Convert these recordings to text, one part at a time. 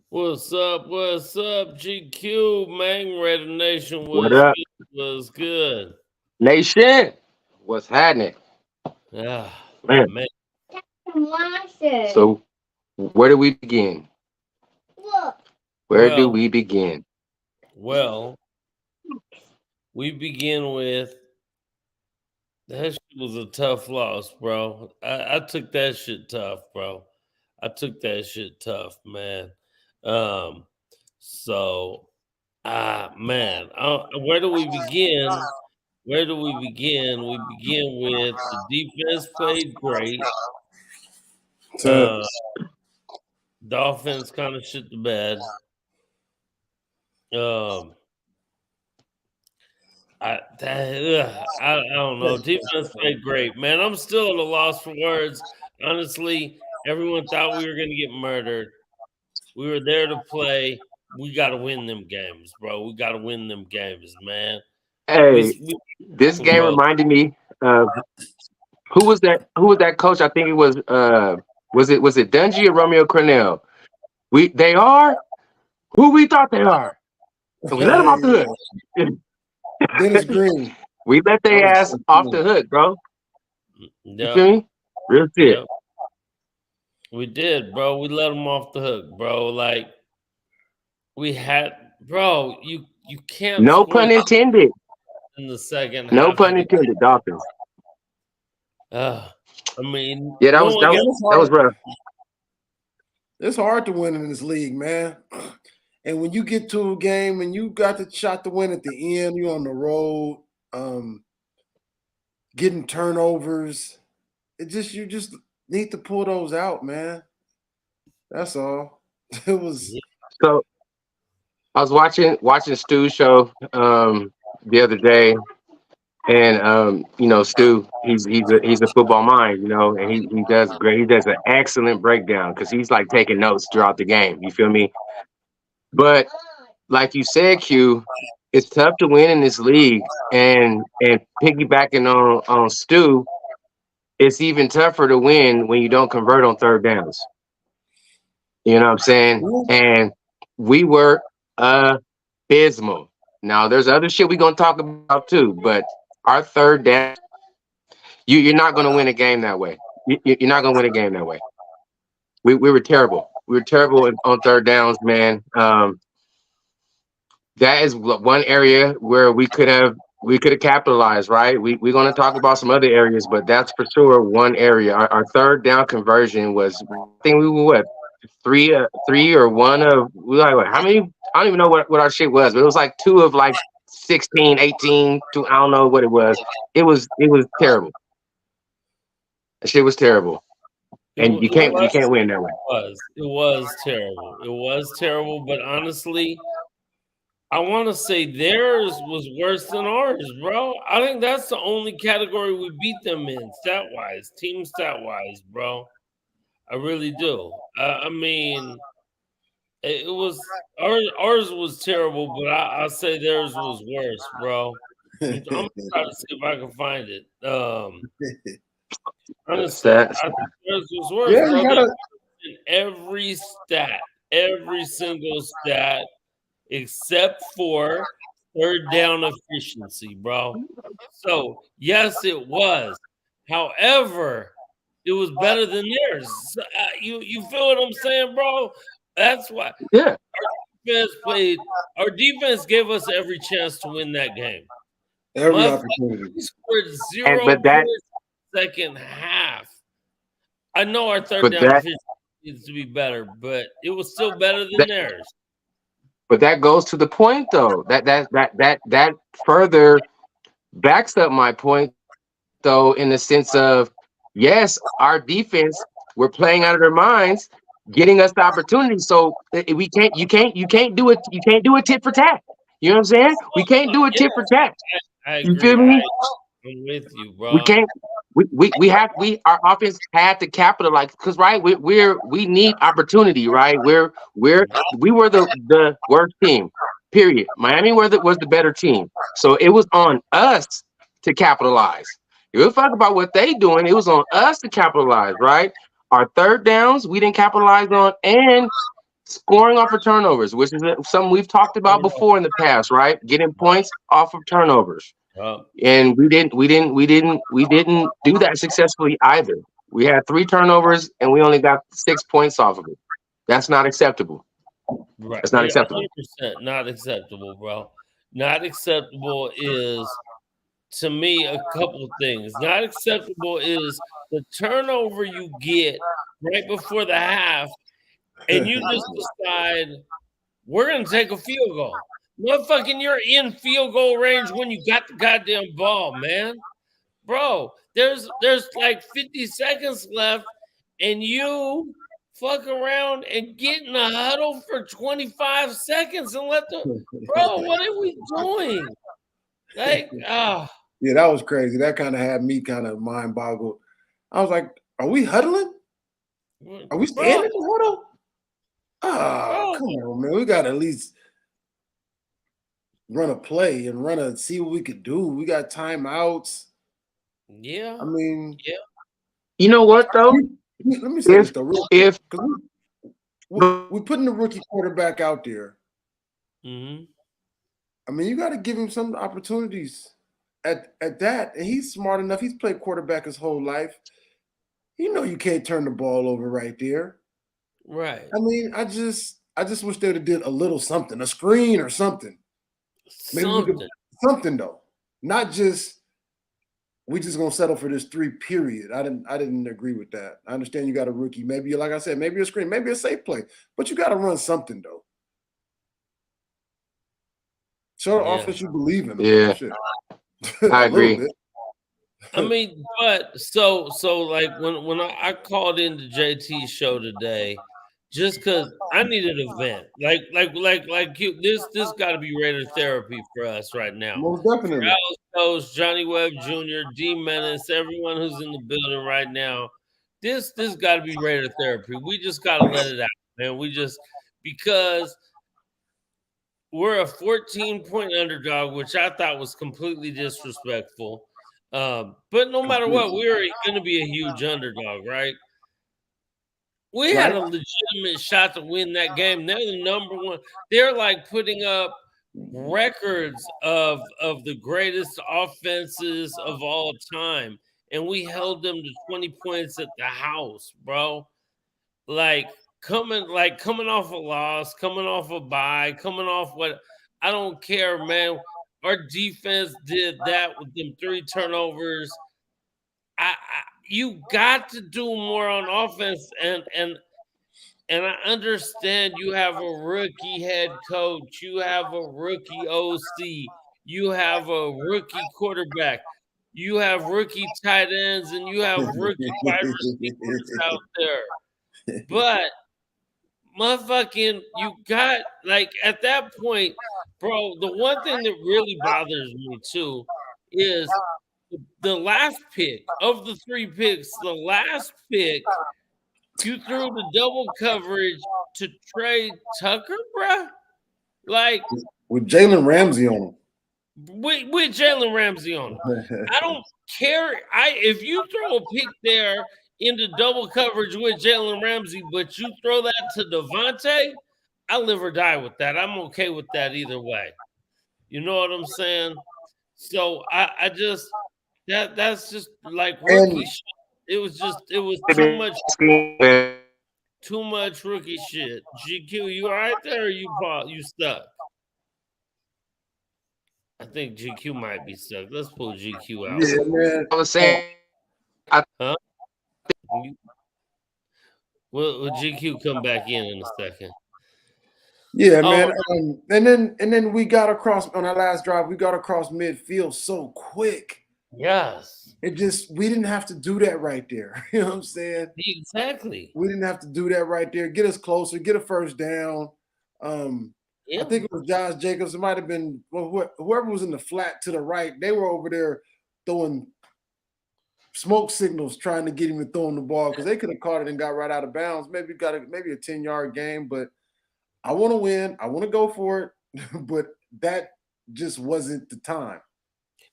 What's up? What's up? GQ, man. Raider Nation What was up, good. Was good. nation? What's happening, Ah, man? man. So, where do we begin? Where do Well, we begin? well, we begin with that shit was a tough loss, bro. I took that shit tough, bro. I took that shit tough, man. Um, so man, where do we begin? Where do we begin? We begin with the defense played great. So, Uh, Dolphins kind of shit the bed. Um, I don't know. Defense played great, man. I'm still at a loss for words. Honestly, everyone thought we were gonna get murdered. We were there to play. We got to win them games, bro. We got to win them games, man. Hey, We this game well, reminded me of who was that? Who was that coach? I think it was it Dungy or Romeo Cornell? They are who we thought they are, and we let them off yeah. the hook. Dennis Green. We let That their was ass off the hook, bro. You yep, feel me? Real shit. yep. We did, bro. We let them off the hook, bro. Like we had, bro. You can't No score pun intended. in the second No half of pun the intended. Dolphins. uh, I mean, Yeah, that no was one that got was Man, it's that hard. was rough. It's hard to win in this league, man. And when you get to a game and you got the shot to win at the end, you're on the road, um, getting turnovers. You just need to pull those out, man. That's all. It was So I was watching Stu's show the other day, and Stu, he's a football mind, and he does great. He does an excellent breakdown because he's like taking notes throughout the game. You feel me? But like you said, Q, it's tough to win in this league, and piggybacking on Stu, it's even tougher to win when you don't convert on third downs. You know what I'm saying? And we were abysmal. Now, there's other shit we're gonna talk about too, but our third downs, you're not gonna win a game that way. You're not gonna win a game that way. We were terrible. We were terrible on third downs, man. That is one area where we could have capitalized, right? We're gonna talk about some other areas, but that's for sure one area. Our third down conversion was, I think we were what, three or one of, we like what, how many? I don't even know what our shit was, but it was like two of like 16, 18 to, I don't know what it was. It was terrible. That shit was terrible, and you it can't win that way. was terrible. It was terrible, but honestly, I want to say theirs was worse than ours, bro. I think that's the only category we beat them in, stat wise, team stat wise, bro. I really do. I mean, it was ours was terrible, but I'll say theirs was worse, bro. I'm gonna try to see if I can find it. Honestly, Stats. I think theirs was worse, yeah, you bro. They gotta in every single stat except for third down efficiency, bro. So, yes, it was. However, it was better than theirs. You feel what I'm saying, bro? That's why Yeah, defense played. Our defense gave us every chance to win that game. every Motherfucker, opportunity. we scored and 0 points second half. I know our third but down that efficiency needs to be better, but it was still better than that theirs. but that goes to the point though. That further backs up my point though, in the sense of, yes, our defense were playing out of their minds, getting us the opportunity. So we can't do a tit for tat. You know what I'm saying? We can't do a Yeah, tit for tat. I You feel agree. me? I'm with you, We bro. can't. We our offense had to capitalize because right we need opportunity, right? We were the worst team. Period. Miami was the better team, so it was on us to capitalize. If we talk about what they doing, it was on us to capitalize, right? Our third downs we didn't capitalize on, and Scoring off of turnovers, which is something we've talked about before in the past, right? Getting points off of turnovers. And we didn't do that successfully either. We had 3 turnovers and we only got 6 points off of it. That's not acceptable. Right. That's not acceptable. 100% not acceptable, bro. Not acceptable is, to me, a couple of things. Not acceptable is the turnover you get right before the half, and you just decide we're gonna take a field goal. Motherfucking, you're in field goal range when you got the goddamn ball, man. Bro, there's like 50 seconds left, and you fuck around and get in a huddle for 25 seconds and let the bro, what are we doing? Like, yeah, that was crazy. That kind of had me kind of mind boggled. I was like, are we huddling? Are we standing in the huddle? Oh, come on, man. We got to at least run a play and see what we could do. We got timeouts. Yeah. I mean, yeah. You know what, though? Let me say this, though. We're putting the rookie quarterback out there. Mm-hmm. I mean, you got to give him some opportunities at that. And he's smart enough. He's played quarterback his whole life. You know you can't turn the ball over right there. Right. I mean, I just wish they would have did a little something, a screen or something. Maybe something though. Not just we just gonna settle for this 3 period. I didn't agree with that. I understand you got a rookie. Maybe, like I said, maybe a screen, maybe a safe play, but you got to run something though. Show the offense you believe in them. Yeah, I agree. I mean, but so like when I called into JT's show today, just because I needed a vent, like you, this got to be Raider therapy for us right now. Most definitely. For Alex Coast, Johnny Webb Jr., D Menace, everyone who's in the building right now, this got to be Raider therapy. We just got to let it out, man. Because we're a 14-point underdog, which I thought was completely disrespectful. But no matter what, we are going to be a huge underdog, right? We had a legitimate shot to win that game. They're the number one. They're like putting up records of the greatest offenses of all time, and we held them to 20 points at the house, bro. Like coming off a loss, coming off a bye, coming off what I don't care, man. Our defense did that with them 3 turnovers. You got to do more on offense, and I understand you have a rookie head coach, you have a rookie OC, you have a rookie quarterback, you have rookie tight ends, and you have rookie wide receivers out there. But motherfucking, you got, like, at that point, bro, the one thing that really bothers me too is the last pick of the 3 picks, the last pick, you threw the double coverage to Trey Tucker, bruh? Like, with Jalen Ramsey on him. With Jalen Ramsey on him. I don't care. If you throw a pick there into double coverage with Jalen Ramsey, but you throw that to Devontae, I live or die with that. I'm okay with that either way. You know what I'm saying? So I just that's just like rookie shit. It was too much rookie shit. GQ, you all right there, or you stuck? I think GQ might be stuck. Let's pull GQ out. Yeah, man. I was saying, huh? Will GQ come back in a second? Yeah, man. And then we got across on our last drive. We got across midfield so quick. Yes. We didn't have to do that right there. You know what I'm saying? Exactly. We didn't have to do that right there. Get us closer. Get a first down. I think it was Josh Jacobs. It might have been whoever was in the flat to the right. They were over there throwing smoke signals, trying to get him to throw him the ball because they could have caught it and got right out of bounds. Maybe a 10-yard game, but I want to win. I want to go for it, but that just wasn't the time.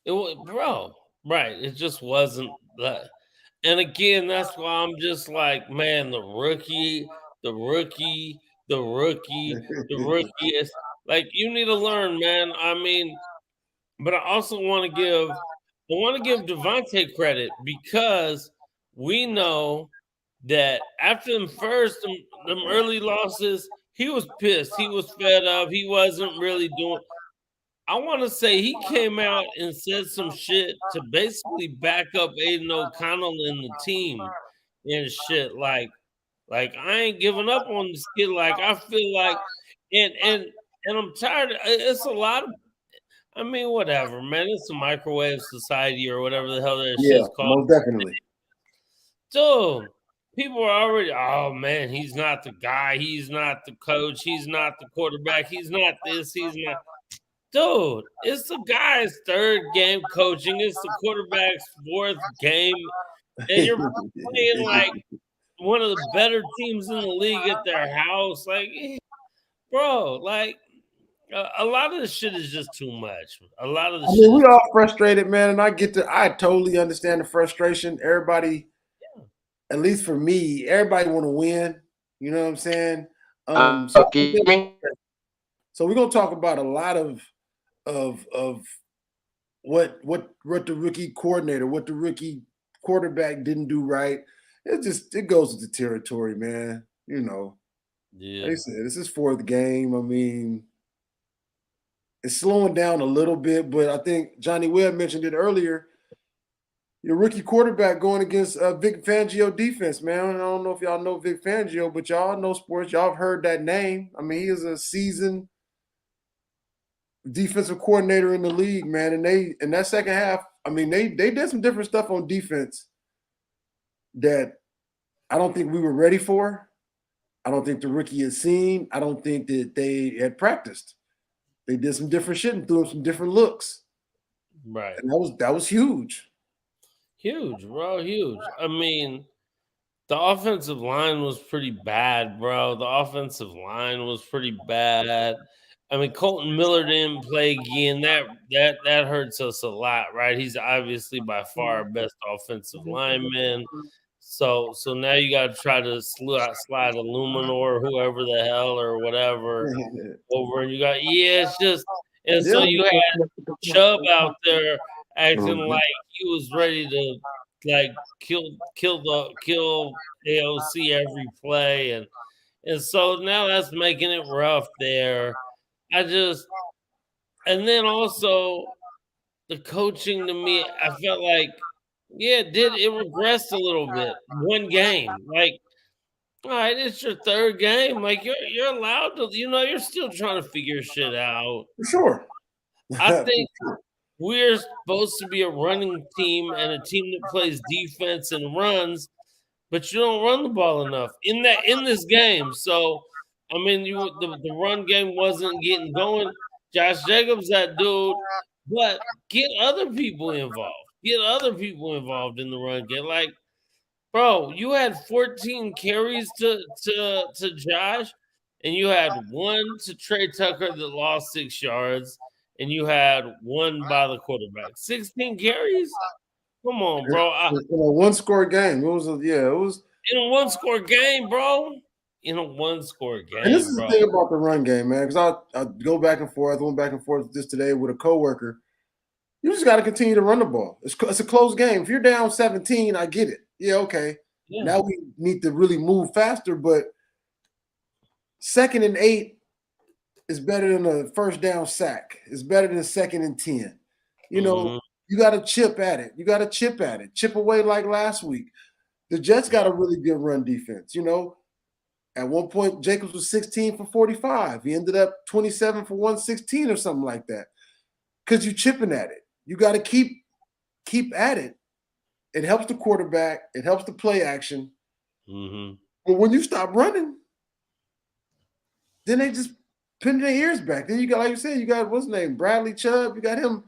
It was, bro. Right. It just wasn't that. And again, that's why I'm just like, man, the rookie the rookie. The rookie is like you need to learn, man. I mean, but I also want to give Devontae credit because we know that after them early losses, he was pissed. He was fed up. He wasn't really doing. I want to say he came out and said some shit to basically back up Aiden O'Connell and the team and shit. Like I ain't giving up on this kid. Like I feel like, and I'm tired. It's a lot of. I mean, whatever, man. It's a microwave society or whatever the hell that Yeah, shit's called. most definitely. Dude, people are already, oh man, he's not the guy. He's not the coach. He's not the quarterback. He's not this. He's not. Dude, it's the guy's third game coaching. It's the quarterback's fourth game. And you're playing like one of the better teams in the league at their house. Like, bro, like, a lot of this shit is just too much. A lot of the shit. We all frustrated, man, and I totally understand the frustration. Everybody, at least for me, everybody want to win. You know what I'm saying? So we're gonna talk about a lot of what the rookie coordinator, what the rookie quarterback didn't do right. It goes with the territory, man. You know, yeah. They said this is fourth game. I mean, it's slowing down a little bit, but I think Johnny Webb mentioned it earlier. Your rookie quarterback going against Vic Fangio defense, man. I don't know if y'all know Vic Fangio, but y'all know sports. Y'all have heard that name. I mean, he is a seasoned defensive coordinator in the league, man. And they in that second half, I mean, they did some different stuff on defense that I don't think we were ready for. I don't think the rookie has seen. I don't think that they had practiced. They did some different shit and threw him some different looks. Right. And that was huge. Huge, bro. Huge. I mean, the offensive line was pretty bad, bro. The offensive line was pretty bad. I mean, Colton Miller didn't play again. That hurts us a lot, right? He's obviously by far our best offensive lineman. So now you got to try to slide a Luminor, whoever the hell or whatever, over, and it's just, and so you had Chubb out there acting like he was ready to like kill AOC every play, and so now that's making it rough there. And then also the coaching to me, I felt like, it regressed a little bit. One game, like, all right, it's your third game. Like you're allowed to, you're still trying to figure shit out. For sure. I think we're supposed to be a running team and a team that plays defense and runs, but you don't run the ball enough in this game. So I mean, the run game wasn't getting going. Josh Jacobs, that dude, but get other people involved. Get other people involved in the run game. Like, bro, you had 14 carries to Josh, and you had one to Trey Tucker that lost 6 yards, and you had one by the quarterback. 16 carries? Come on, bro. In a one-score game. It was in a one-score game, bro. In a one-score game. And this is the thing about the run game, man, because I go back and forth. I went back and forth just today with a coworker. You just got to continue to run the ball. It's a close game. If you're down 17, I get it. Yeah, okay. Yeah. Now we need to really move faster, but 2nd and 8 is better than a first down sack. It's better than 2nd and 10. You know, you got to chip at it. You got to chip at it. Chip away like last week. The Jets got a really good run defense, you know. At one point, Jacobs was 16 for 45. He ended up 27 for 116 or something like that. Because you're chipping at it. You got to keep at it. It helps the quarterback. It helps the play action. But when you stop running, then they just pin their ears back. Then you got, like you said, you got, what's his name, Bradley Chubb. You got him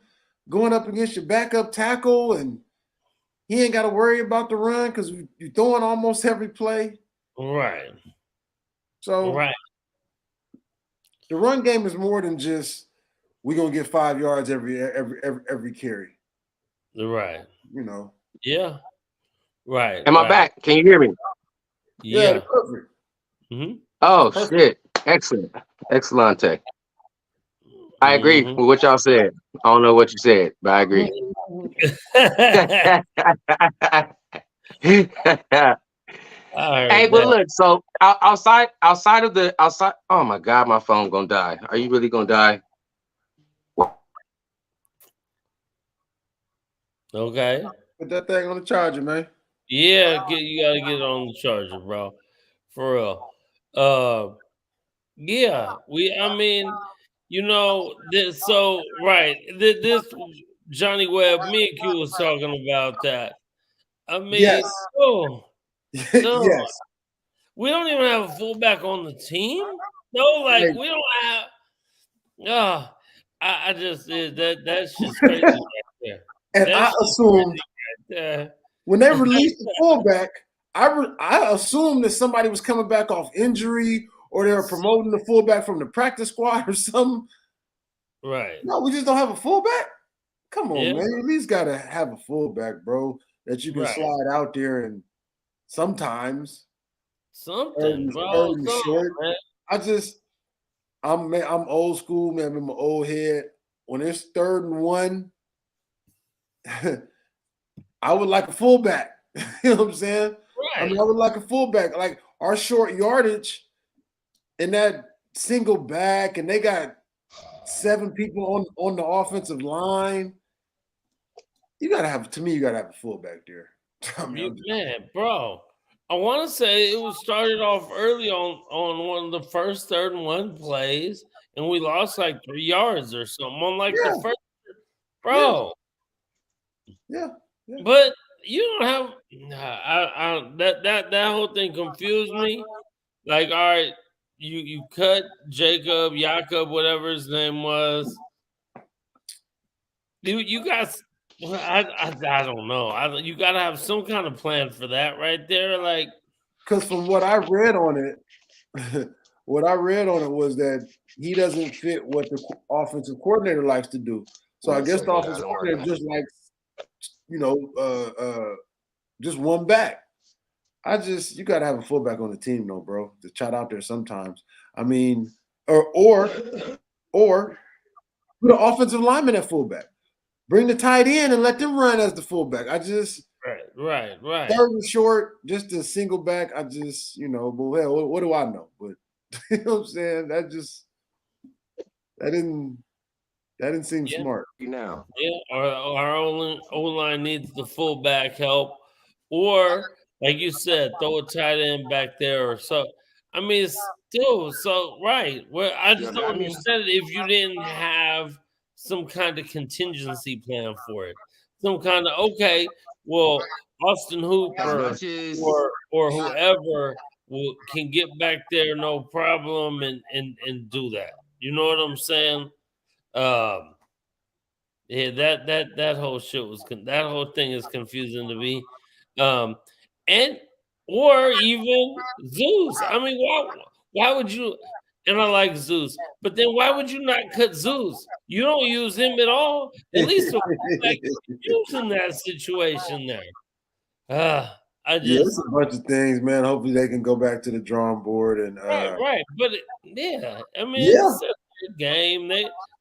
going up against your backup tackle, and he ain't got to worry about the run because you're throwing almost every play. Right. So the run game is more than just we're gonna get 5 yards every carry. Right. You know. Yeah. Right. Am I back? Can you hear me? Yeah. Perfect. Oh shit! Excellent. Excellente. I agree Mhm. with what y'all said. I don't know what you said, but I agree. I Hey, heard but that. look, so outside of the outside, oh my God, my phone gonna die. Are you really gonna die? Okay. Put that thing on the charger, man. Yeah, you gotta get it on the charger, bro. For real. Uh yeah, I mean, this so right. This Johnny Webb, me and Q was talking about that. I mean, Yes. oh, no, Yes. we don't even have a fullback on the team. No, like Like, we don't have. Uh, I just that's just crazy right there. and I That's just assumed there. when they released the fullback, I assumed that somebody was coming back off injury or they were promoting the fullback from the practice squad or something. Right. No, we just don't have a fullback. Come on, Yeah. man. You at least gotta have a fullback, bro, that you can Right. slide out there and sometimes Something, third bro. and Something, short. man. I'm old school, man. I'm an old head. When it's 3rd and 1, I would like a fullback. You know what I'm saying? I Right. mean, I would like a fullback. Like our short yardage in that single back, and they got 7 people on the offensive line. You gotta have a fullback there. I mean, Man, bro. I want to say it was started off early on one of the first 3rd and 1 plays, and we lost like 3 yards or something on like the yeah, first, yeah, bro. yeah, yeah. But you don't have that whole thing confused me. Like, all right, you cut Jacob, whatever his name was. You guys, well, I don't know. You got to have some kind of plan for that right there. Like, Because from what I read on it, what I read on it was that he doesn't fit what the offensive coordinator likes to do. So I guess the offensive coordinator just likes, you know, just one back. You got to have a fullback on the team, though, bro, to chat out there sometimes. I mean, or put an offensive lineman at fullback. Bring the tight end and let them run as the fullback. right. 3rd and short, just a single back. But hell, what do I know? But you know what I'm saying? That didn't seem Yeah, smart. Now, yeah. Our O line needs the fullback help, or like you said, throw a tight end back there or so. I mean, it's still so right. Well, I just don't understand it if you didn't have some kind of contingency plan for it. Some kind of okay, well, Austin Hooper or whoever can get back there no problem and do that. You know what I'm saying? Um, yeah, that whole shit that whole thing is confusing to me. Um, and or even Zeus. I mean, why would you? And I like Zeus, but then why would you not cut Zeus? You don't use him at all. At least a fullback use in that situation there. I Yeah, just it's a bunch of things, man. Hopefully they can go back to the drawing board and right. But yeah, I mean, yeah, it's a good game.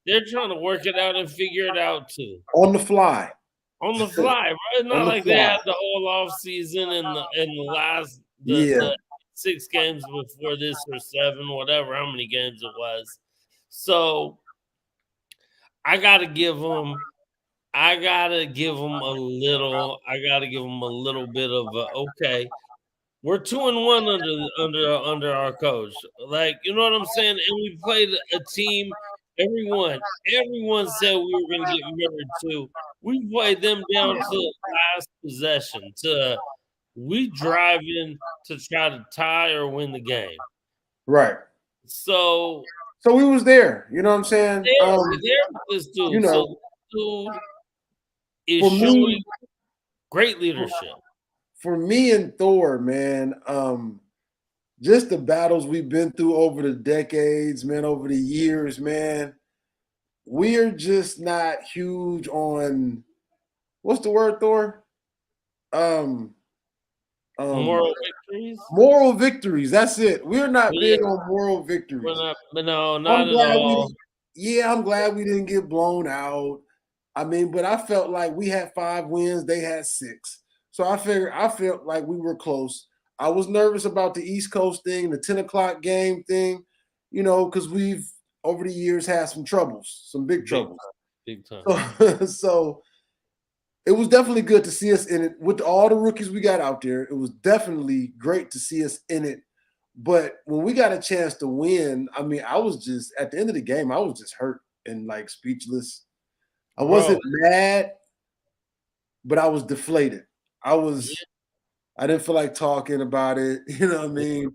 They're trying to work it out and figure it out too. on the fly. On the fly, right? It's On not the like they fly. had the whole off season and the last Yeah. the 6 games before this or 7, whatever, how many games it was. So I gotta give them. I gotta give them a little. I gotta give them a little bit of a okay. We're 2-1 under our coach. Like, you know what I'm saying? And we played a team. Everyone said we were going to get married to. We played them down to the last possession. We driving to try to tie or win the game. Right. So So we was there. You know what I'm saying? we're there with this You dude. know, So dude is for showing me, great leadership. and Thor, man, just the battles we've been through over the decades, man, over the years, man. We're just not huge on what's the word, Thor? Moral victories. Moral victories. That's it. We're not Yeah. big on moral victories. We're not, but no, not at all. I'm glad we didn't get blown out. I mean, but I felt like we had 5 wins, they had 6. So I felt like we were close. I was nervous about the East Coast thing, the 10 o'clock game thing, because we've over the years had some troubles, some big troubles. Big time. So it was definitely good to see us in it with all the rookies we got out there. It was definitely great to see us in it. But when we got a chance to win, I mean, I was just at the end of the game, I was just hurt and like speechless. I wasn't mad, but I was deflated. I didn't feel like talking about it. You know what I mean?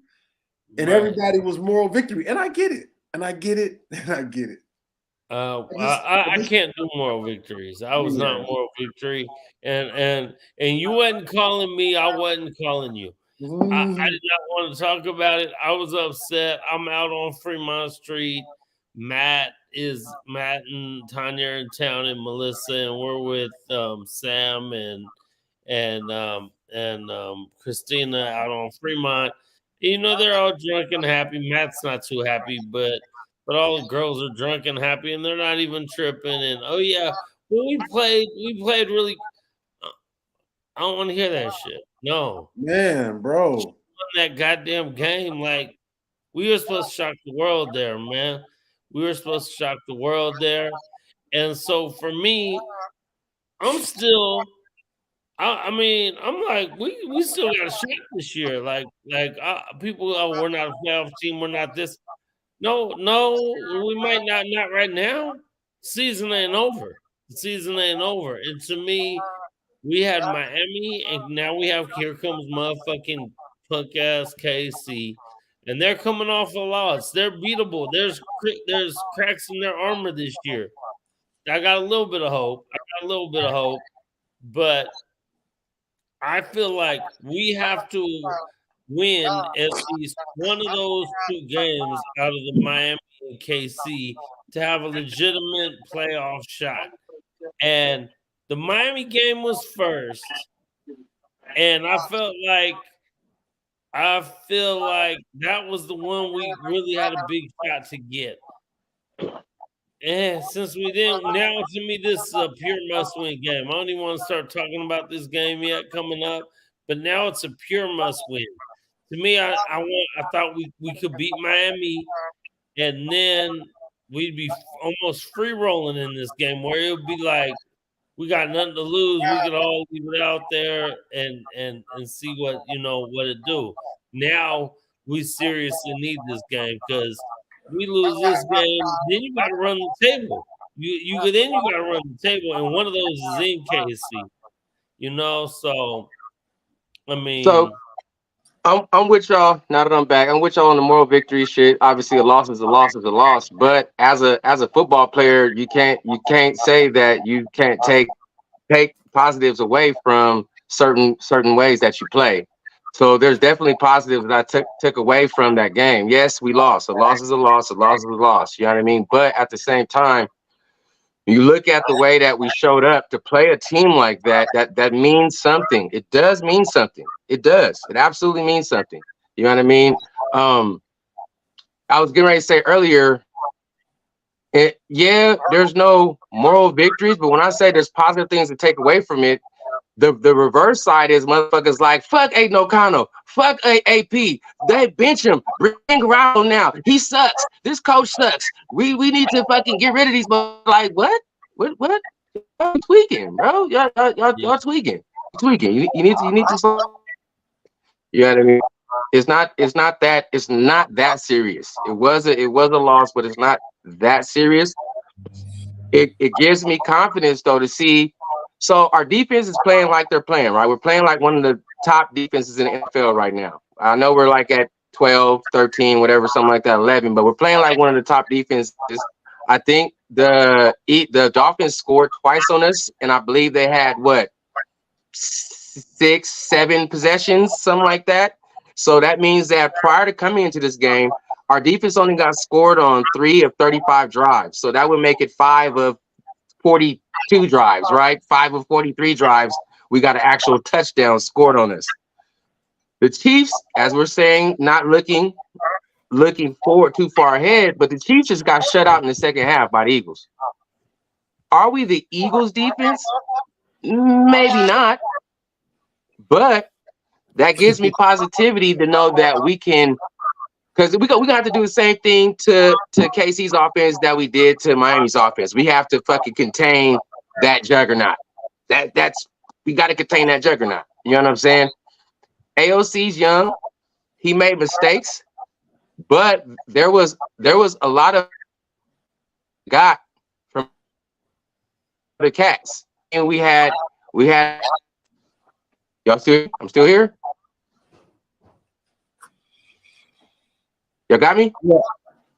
And everybody was moral victory. And I get it. And I get it. And I get it. I can't do moral victories. I was not moral victory. And you wasn't calling me, I wasn't calling you. I did not want to talk about it. I was upset. I'm out on Fremont Street. Matt and Tanya are in town and Melissa, and we're with Sam and Christina out on Fremont. They're all drunk and happy. Matt's not too happy, but all the girls are drunk and happy, and they're not even tripping. And we played really. I don't want to hear that shit. No, man, bro, that goddamn game, like we were supposed to shock the world there, man. We were supposed to shock the world there, and so for me, I'm still. I'm like, we still got a shot this year. Like people, we're not a playoff team. We're not this. No, we might not right now. Season ain't over. The season ain't over. And to me, we had Miami, and now here comes motherfucking punk ass KC, and they're coming off a loss. They're beatable. There's cracks in their armor this year. I got a little bit of hope. But I feel like we have to win at least one of those 2 games out of the Miami and KC to have a legitimate playoff shot. And the Miami game was first, and I feel like that was the one we really had a big shot to get. And since we didn't, now to me this is a pure must-win game. I don't even want to start talking about this game yet coming up, but now it's a pure must-win. To me, I thought we could beat Miami, and then we'd be almost free rolling in this game where it would be like we got nothing to lose. We could all leave it out there and see what it do. Now we seriously need this game because we lose this game, then you got to run the table. You got to run the table, and one of those is in KC. So I mean. So I'm with y'all now that I'm back. I'm with y'all on the moral victory shit. Obviously, a loss is a loss is a loss. But as a football player, you can't say that you can't take positives away from certain ways that you play. So there's definitely positives that I took away from that game. Yes, we lost. A loss is a loss. A loss is a loss. You know what I mean? But at the same time, you look at the way that we showed up to play a team like that means something. It does mean something. It does. It absolutely means something. You know what I mean? I was getting ready to say earlier, there's no moral victories, but when I say there's positive things to take away from it, the reverse side is motherfuckers like, fuck Aiden O'Connell, fuck AP, they bench him, bring Rallo now, he sucks, this coach sucks, we need to fucking get rid of these motherfuckers. Like, what? Y'all tweaking, bro. Y'all tweaking. You need to. You know what I mean? It's not that serious. It was a loss, but it's not that serious. It gives me confidence though to see. So our defense is playing like they're playing, right? We're playing like one of the top defenses in the NFL right now. I know we're like at 12, 13, whatever, something like that, 11, but we're playing like one of the top defenses. I think the Dolphins scored twice on us, and I believe they had 6, 7 possessions, something like that. So that means that prior to coming into this game, our defense only got scored on 3 of 35 drives. So that would make it 5 of 42 drives, right? 5 of 43 drives. We got an actual touchdown scored on us. The Chiefs, as we're saying, not looking forward too far ahead, but the Chiefs just got shut out in the second half by the Eagles. Are we the Eagles defense? Maybe not, but that gives me positivity to know that we can, because we gonna have to do the same thing to KC's offense that we did to Miami's offense. We have to fucking contain that juggernaut. That's we got to contain that juggernaut. You know what I'm saying? AOC's young. He made mistakes, but there was a lot of got from the Cats, and we had y'all still. I'm still here. Y'all got me?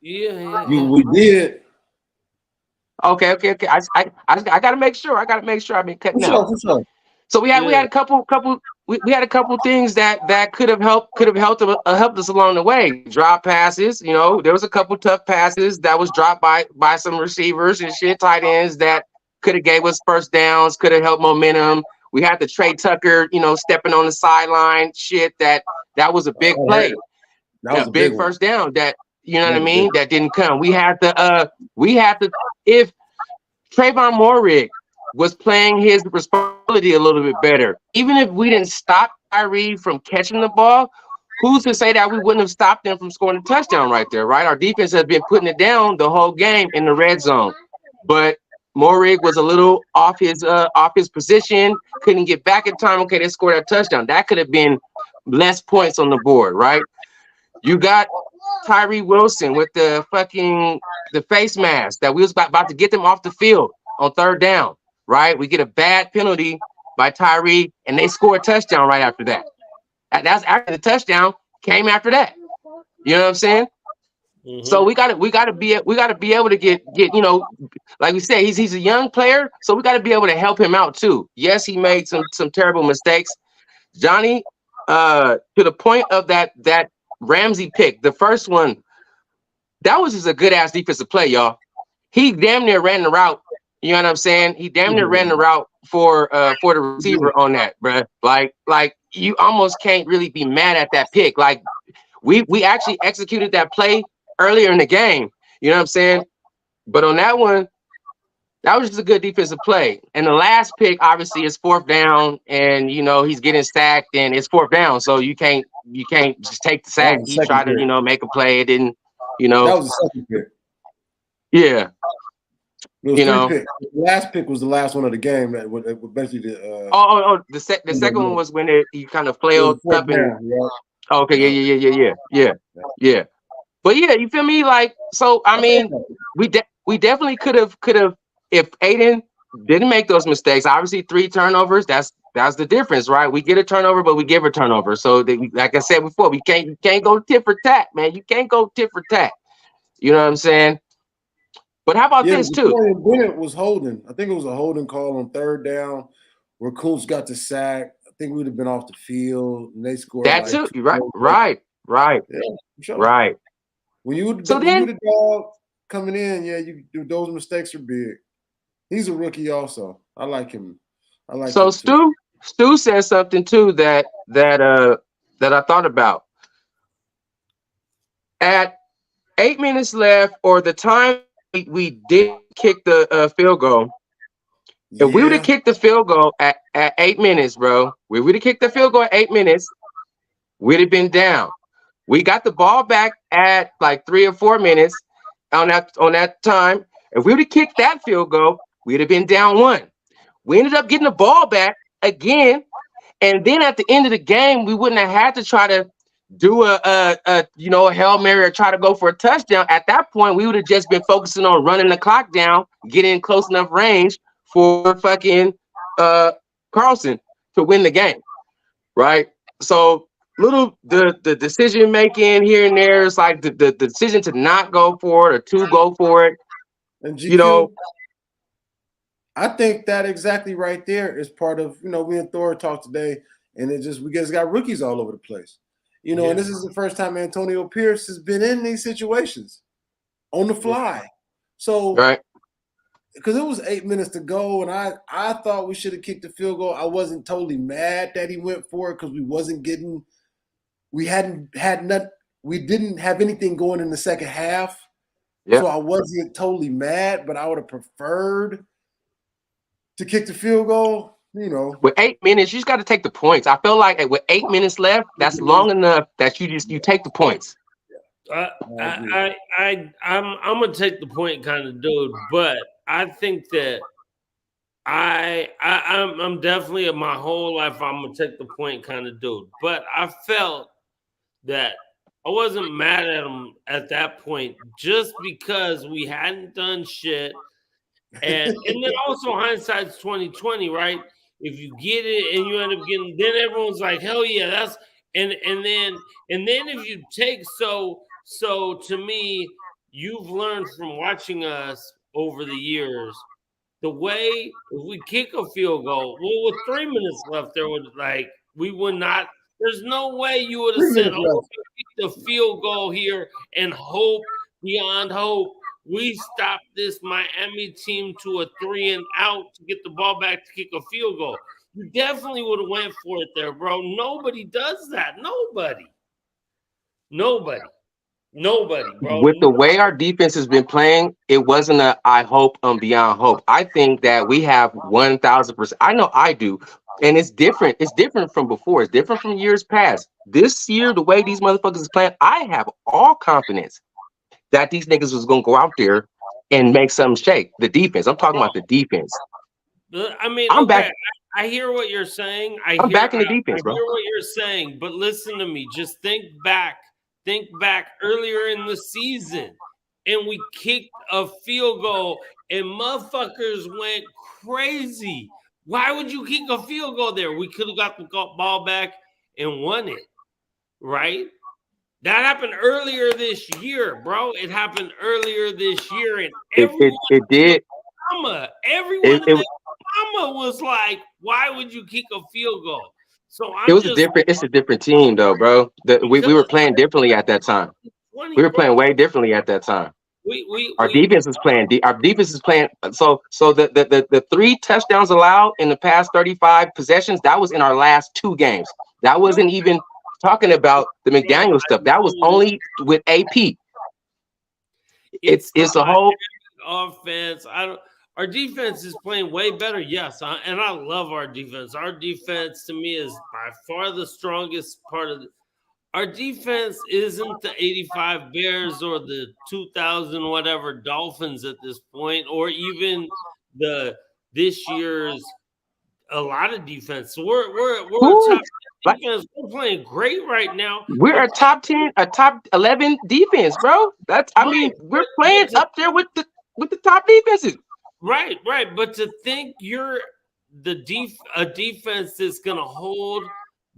Yeah. We did. Okay. I gotta make sure. I've been cutting out. For sure. So we had a couple things that could have helped us along the way. Drop passes, you know, there was a couple tough passes that was dropped by some receivers and shit, tight ends that could have gave us first downs, could have helped momentum. We had the Trey Tucker, you know, stepping on the sideline, shit that was a big play. That was a big first down that, you know what I mean, that didn't come. We had to if Trayvon Moehrig was playing his responsibility a little bit better, even if we didn't stop Tyree from catching the ball, who's to say that we wouldn't have stopped them from scoring a touchdown right there, right? Our defense has been putting it down the whole game in the red zone, but Moehrig was a little off his position, couldn't get back in time. Okay, they scored a touchdown. That could have been less points on the board, right? You got Tyree Wilson with the face mask that we was about to get them off the field on third down, right? We get a bad penalty by Tyree, and they score a touchdown right after that. That's after the touchdown came after that. You know what I'm saying? Mm-hmm. So we gotta be able to get you know, like we said, he's a young player, so we got to be able to help him out too. Yes, he made some terrible mistakes, Johnny. To the point of that Ramsey pick, the first one, that was just a good ass defensive play, y'all. He damn near ran the route. You know what I'm saying? He damn near ran the route for the receiver on that, bruh. Like you almost can't really be mad at that pick. Like we actually executed that play earlier in the game. You know what I'm saying? But on that one, that was just a good defensive play. And the last pick, obviously, is fourth down, and you know he's getting sacked, and it's fourth down, so you can't just take the sack. He tried to, you know, make a play. It didn't, you know. That was the second pick. Yeah. You know, the last pick was the last one of the game. That would basically the second one was when he kind of flailed up and. Okay, yeah. But yeah, you feel me? Like, so I mean, we definitely could have if Aiden didn't make those mistakes. Obviously, 3 turnovers. That's the difference, right? We get a turnover, but we give a turnover. So, like I said before, you can't go tit for tat, man. You can't go tit for tat. You know what I'm saying? But how about this too? Bennett was holding. I think it was a holding call on third down where Kuntz got the sack. I think we would have been off the field, and they scored. That too, right. Yeah, sure. Right. When you the dog coming in, yeah, those mistakes are big. He's a rookie, also. I like him. So Stu said something too that I thought about. At 8 minutes left, or the time we did kick the field goal. Yeah. If we would have kicked the field goal at 8 minutes, bro, we would have kicked the field goal at 8 minutes, we'd have been down. We got the ball back at like 3 or 4 minutes on that time. If we would have kicked that field goal, we'd have been down 1. We ended up getting the ball back again, and then at the end of the game, we wouldn't have had to try to do a Hail Mary or try to go for a touchdown. At that point, we would have just been focusing on running the clock down, getting close enough range for fucking Carlson to win the game, right? So the decision making here and there is like the decision to not go for it or to go for it. And GQ, I think that exactly right there is part of, we and Thor talked today, and we just got rookies all over the place. And this is the first time Antonio Pierce has been in these situations on the fly. So, right. Because it was 8 minutes to go, and I thought we should have kicked the field goal. I wasn't totally mad that he went for it because we wasn't getting we didn't have anything going in the second half. Yep. So I wasn't totally mad, but I would have preferred to kick the field goal. You know, with 8 minutes, you just got to take the points. I feel like with 8 minutes left, that's long enough that you take the points. I'm gonna take the point, kind of dude, but I think that I'm definitely in my whole life I'm gonna take the point, kind of dude. But I felt that I wasn't mad at him at that point just because we hadn't done shit, and then also hindsight's 2020, right? If you get it and you end up getting, then everyone's like, hell yeah, that's and then if you take so to me, you've learned from watching us over the years, the way if we kick a field goal, well, with 3 minutes left, there would we would not. There's no way you would have said, "Oh, kick the field goal here and hope beyond hope." We stopped this Miami team to a 3-and-out to get the ball back to kick a field goal. You definitely would have went for it there, bro. Nobody does that. Nobody, bro. With the way our defense has been playing, it wasn't a I hope beyond hope. I think that we have 1,000%. I know I do. And it's different. It's different from before. It's different from years past. This year, the way these motherfuckers is playing, I have all confidence that these niggas was gonna go out there and make something shake. The defense. I'm talking about the defense. I mean, I'm back. I hear what you're saying. I'm back in the defense, bro. I hear what you're saying, but listen to me. Just think back earlier in the season, and we kicked a field goal, and motherfuckers went crazy. Why would you kick a field goal there? We could have got the ball back and won it, right? That happened earlier this year, bro. It happened earlier this year, and it did. Everyone in Alabama was like, "Why would you kick a field goal?" So it's a different team, though, bro. We were playing differently at that time. We were playing way differently at that time. Our defense is playing. So the 3 touchdowns allowed in the past 35 possessions, that was in our last 2 games. That wasn't even talking about the McDaniel stuff. That was only with AP. It's a whole offense. Our defense is playing way better. Yes, and I love our defense. Our defense to me is by far the strongest part of our defense. Isn't the 85 Bears or the 2000 whatever Dolphins at this point, or even this year's a lot of defense. So we're top 10 defense. We're playing great right now. We're a top 10, a top 11 defense, bro. We're playing up there with the top defenses. Right. But to think you're a defense that's going to hold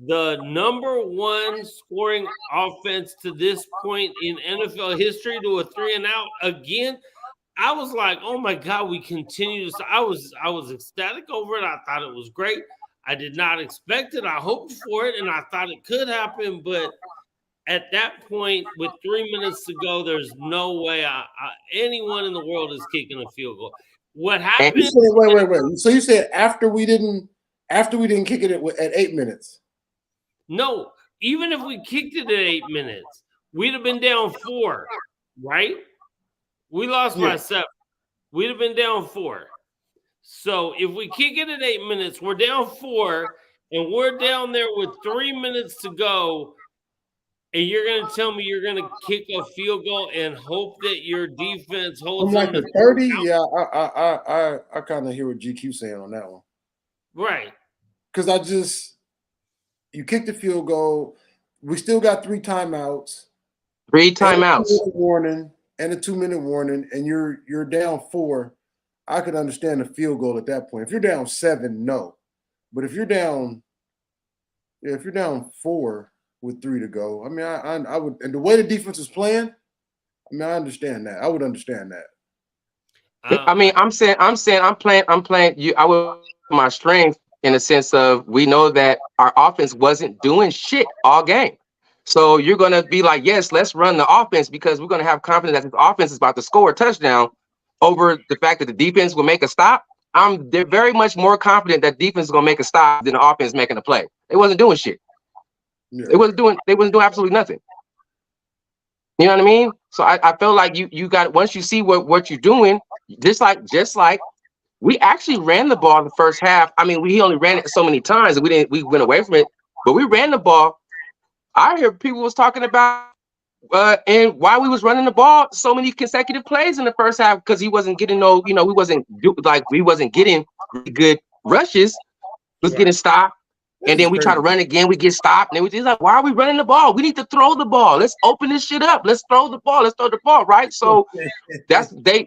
the number 1 scoring offense to this point in NFL history to a 3-and-out again, I was like, oh my God, we continue to. I was ecstatic over it. I thought it was great. I did not expect it. I hoped for it, and I thought it could happen. But at that point, with 3 minutes to go, there's no way anyone in the world is kicking a field goal. What happened? Wait. So you said after we didn't kick it at 8 minutes? No, even if we kicked it at 8 minutes, we'd have been down 4, right? We lost by 7. We'd have been down 4. So if we kick it at 8 minutes, we're down 4, and we're down there with 3 minutes to go, and you're going to tell me you're going to kick a field goal and hope that your defense holds on to 30? Yeah, I kind of hear what GQ's saying on that one. Right. Because you kick the field goal. We still got 3 timeouts. 3 timeouts. And a 2-minute warning, and you're down 4. I could understand a field goal at that point. If you're down 7, no. But if you're down 4 with 3 to go, I mean, I would, and the way the defense is playing, I mean, I understand that. I would understand that. I'm playing you. I would my strength in the sense of we know that our offense wasn't doing shit all game. So you're going to be like, yes, let's run the offense because we're going to have confidence that this offense is about to score a touchdown over the fact that the defense will make a stop. They're very much more confident that defense is going to make a stop than the offense making a play. They wasn't doing shit. Yeah. They wasn't doing absolutely nothing. You know what I mean? So I feel like you got, once you see what you're doing, just like we actually ran the ball the first half. I mean, we only ran it so many times and we went away from it, but we ran the ball. I hear people was talking about and why we was running the ball so many consecutive plays in the first half, because he wasn't getting we wasn't getting really good rushes, was getting stopped. And then we try to run again, we get stopped. And then we just like, why are we running the ball? We need to throw the ball. Let's open this shit up. Let's throw the ball. Let's throw the ball, right? So that's they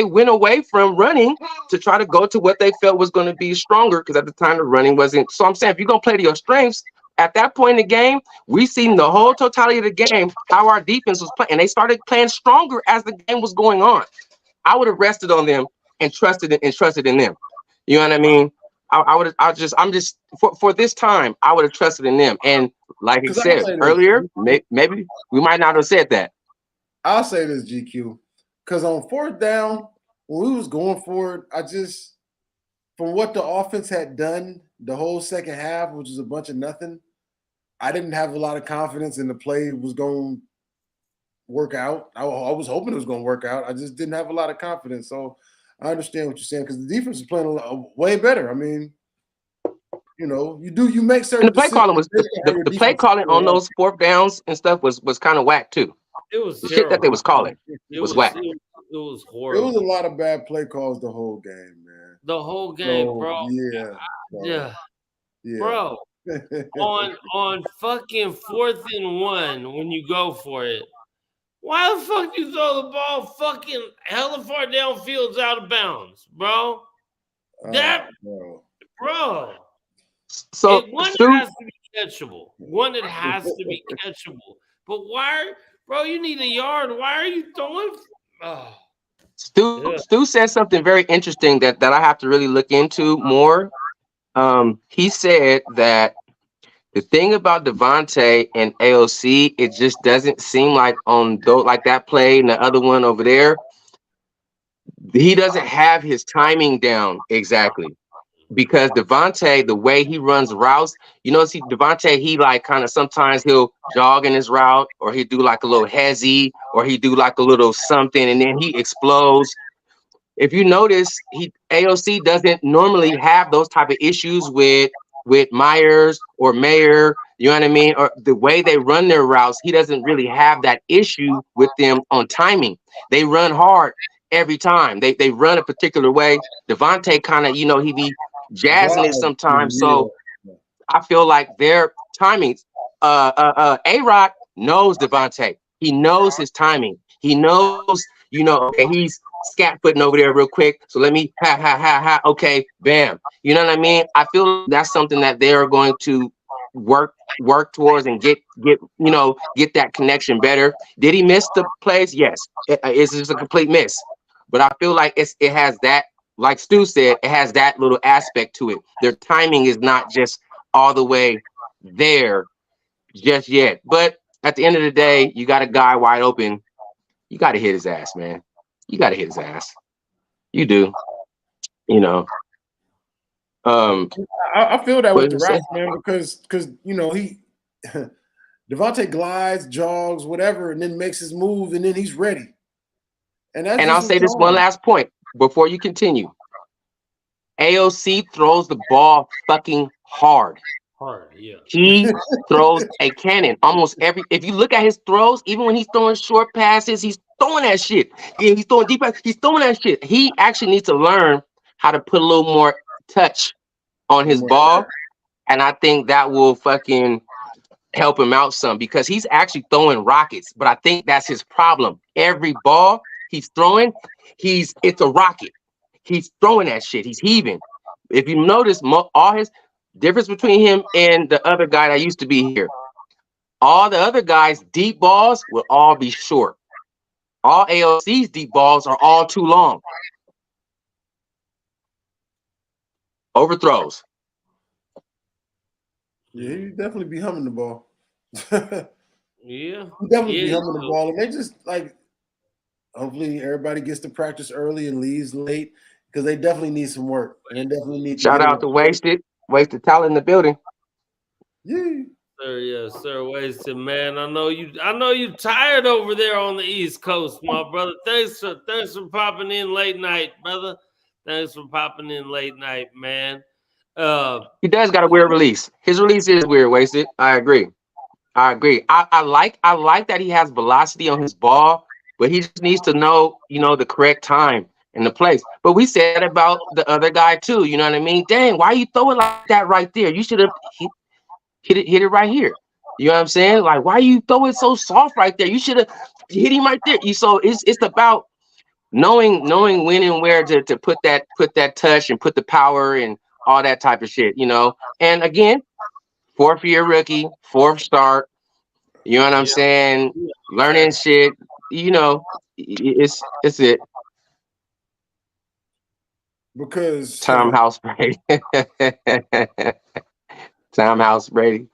went away from running to try to go to what they felt was going to be stronger, because at the time the running wasn't. So I'm saying, if you're gonna play to your strengths at that point in the game, we seen the whole totality of the game how our defense was playing, and they started playing stronger as the game was going on. I would have rested on them and trusted in them. You know what I mean? I'm just for this time, I would have trusted in them. And like I said earlier, maybe we might not have said that. I'll say this, GQ, because on fourth down, when we was going for it, I just, from what the offense had done the whole second half, which was a bunch of nothing, I didn't have a lot of confidence in the play was going to work out. I was hoping it was going to work out. I just didn't have a lot of confidence. So I understand what you're saying, because the defense is playing way better. I mean, you know, you make certain. And the play calling was the play calling on those fourth downs and stuff was kind of whack too. It was the shit that they was calling. It was whack. It was horrible. It was a lot of bad play calls the whole game, man. The whole game, So, bro. Yeah. Bro. on fucking 4th and 1, when you go for it, why the fuck you throw the ball fucking hella far downfields out of bounds, bro? Bro. So one that has to be catchable. One that has to be catchable. But why, bro? You need a yard. Why are you throwing? Oh. Stu said something very interesting that I have to really look into more. He said that the thing about Devontae and AOC, it just doesn't seem like like that play and the other one over there, he doesn't have his timing down exactly. Because Devontae, the way he runs routes, see Devontae, he like kind of sometimes he'll jog in his route, or he'll do like a little hezzy, or he do like a little something, and then he explodes. If you notice, AOC doesn't normally have those type of issues with Myers or Mayer, you know what I mean? Or the way they run their routes, he doesn't really have that issue with them on timing. They run hard every time. They run a particular way. Devontae kind of, he be jazzing it sometimes. So I feel like their timings, A-Rod knows Devontae. He knows his timing. He knows, okay, he's scat footing over there real quick. So let me okay, bam. You know what I mean? I feel that's something that they are going to work towards and get that connection better. Did he miss the plays? Yes. It's just a complete miss. But I feel like it has that, like Stu said, it has that little aspect to it. Their timing is not just all the way there just yet. But at the end of the day, you got a guy wide open. You got to hit his ass, man. You got to hit his ass. You do. I feel that with the routes, man, because he Devontae glides, jogs, whatever, and then makes his move, and then he's ready. And I'll say this one last point before you continue. AOC throws the ball fucking hard. Yeah. He throws a cannon almost if you look at his throws, even when he's throwing short passes, he's throwing that shit. Yeah, he's throwing deep passes, he's throwing that shit. He actually needs to learn how to put a little more touch on his ball. And I think that will fucking help him out some, because he's actually throwing rockets. But I think that's his problem. Every ball he's throwing, it's a rocket. He's throwing that shit. He's heaving. If you notice, all his difference between him and the other guy that used to be here, all the other guys' deep balls will all be short. All AOC's deep balls are all too long. Overthrows. Yeah, he definitely be humming the ball. Yeah. He definitely be humming the ball. And they just hopefully everybody gets to practice early and leaves late, because they definitely need some work. And they definitely need shout out to wasted talent in the building. Yeah. sir. Yes, sir. Wasted, man. I know you tired over there on the East Coast, my brother. Thanks for popping in late night, brother. Thanks for popping in late night, man. He does got a weird release. His release is weird, Wasted. I agree. I like that he has velocity on his ball, but he just needs to know, the correct time and the place. But we said that about the other guy too. You know what I mean? Dang, why you throw it like that right there? You should have hit it right here. You know what I'm saying? Like, why you throw it so soft right there? You should have hit him right there. So it's about knowing when and where to put that touch and put the power and all that type of shit. And again, fourth year rookie, fourth start. You know what I'm saying? Learning shit. It's it. Because Tom House Brady. Tom House Brady.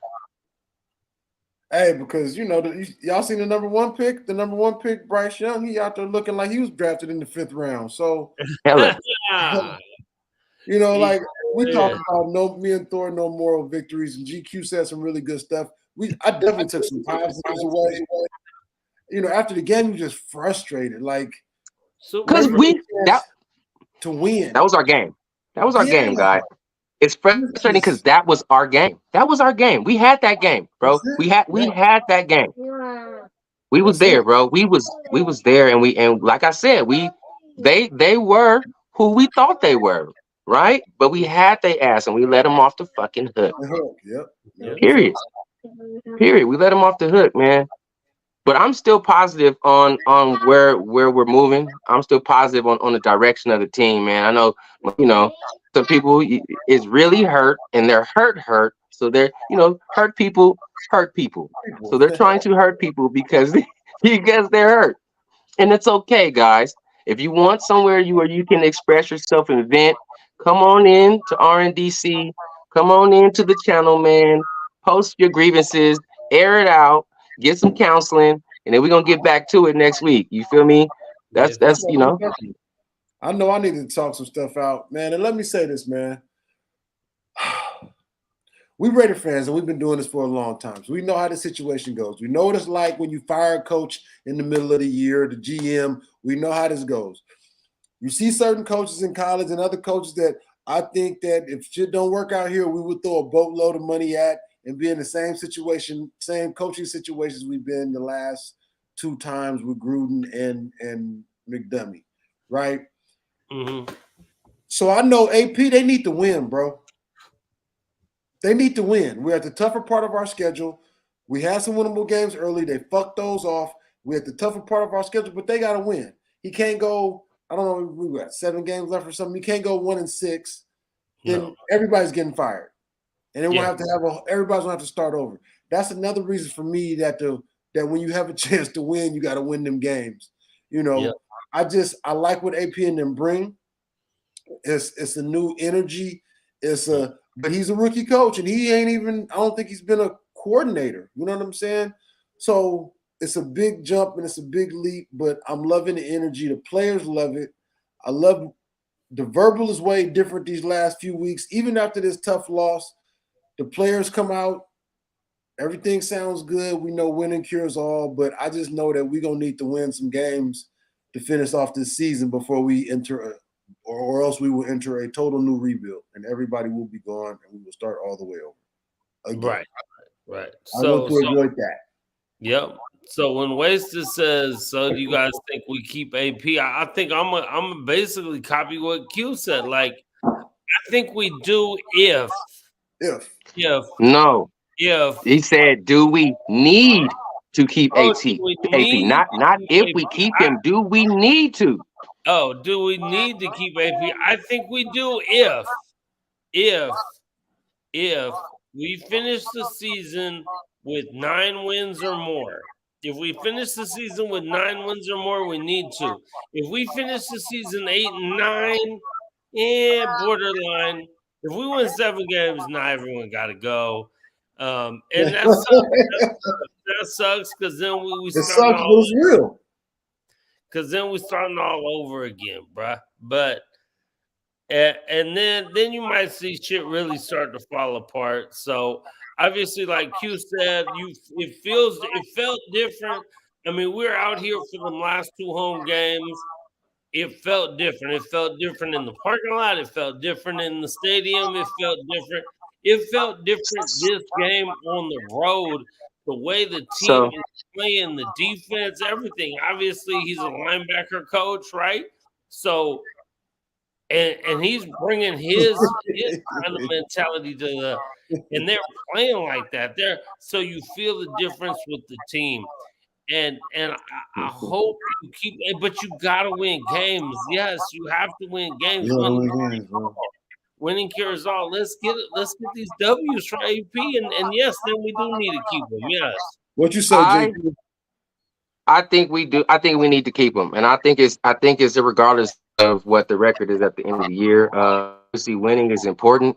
Hey, because y'all seen the number one pick? The number one pick, Bryce Young, he out there looking like he was drafted in the 5th round. So Hella. like we talk about me and Thor, no moral victories, and GQ said some really good stuff. I definitely took some positives away. After the game, you just frustrated, like because to win. That was our game. That was our game, guy. It's frustrating because that was our game. That was our game. We had that game, bro. We had that game. We was there, bro. We was there, and like I said, they were who we thought they were, right? But we had their ass, and we let them off the fucking hook. Yep. Period. We let them off the hook, man. But I'm still positive on where we're moving. I'm still positive on the direction of the team, man. I know, some people is really hurt, and they're hurt. So they're, hurt people hurt people. So they're trying to hurt people because they're hurt, and it's okay, guys. If you want somewhere where you can express yourself and vent, come on in to RNDC. Come on into the channel, man. Post your grievances, air it out. Get some counseling, and then we're gonna get back to it next week. You feel me? That's I know I need to talk some stuff out, man. And let me say this, man. We Raider fans, and we've been doing this for a long time. So we know how the situation goes. We know what it's like when you fire a coach in the middle of the year, the GM. We know how this goes. You see certain coaches in college and other coaches that I think that if shit don't work out here, we would throw a boatload of money at and be in the same situation, same coaching situations we've been the last 2 times with Gruden and McDermott, right? Mm-hmm. So I know AP, they need to win, bro. They need to win. We're at the tougher part of our schedule. We had some winnable games early. They fucked those off. We're at the tougher part of our schedule, but they got to win. He can't go, I don't know, we got 7 games left or something. He can't go 1-6. Then everybody's getting fired. And then everybody's gonna have to start over. That's another reason for me that when you have a chance to win, you got to win them games. I like what AP and them bring. It's a new energy. But he's a rookie coach, and he ain't even. I don't think he's been a coordinator. You know what I'm saying? So it's a big jump and it's a big leap. But I'm loving the energy. The players love it. I love the verbal is way different these last few weeks. Even after this tough loss. The players come out, everything sounds good. We know winning cures all, but I just know that we're going to need to win some games to finish off this season before we enter, or else we will enter a total new rebuild, and everybody will be gone, and we will start all the way over. Again. Right. I want to avoid that. Yep. So when Wasted says, so do you guys think we keep AP? I think I'm basically copy what Q said. Like, I think we do if no. He said, do we need to keep AP? Not if we keep him. Do we need to? Oh, do we need to keep AP? I think we do if we finish the season with 9 wins or more. If we finish the season with 9 wins or more, we need to. If we finish the season 8-9, borderline. If we win 7 games, not everyone got to go. And that sucks because then we start real. Because then we're starting all over again, bruh. But and then you might see shit really start to fall apart. So obviously, like Q said, it felt different. I mean, we're out here for them last 2 home games. It felt different. It felt different in the parking lot. It felt different in the stadium. It felt different. It felt different this game on the road. The way the team So is playing, the defense, everything. Obviously, he's a linebacker coach, right? So, and he's bringing his kind of mentality to and they're playing like that. So you feel the difference with the team. And I hope you keep, but you gotta win games. Yes, you have to win games. Winning cures all. Let's get these W's for AP, and yes, then we do need to keep them. Yes. What you say, JP? I think we do. I think we need to keep them, and I think it's regardless of what the record is at the end of the year. Obviously, winning is important,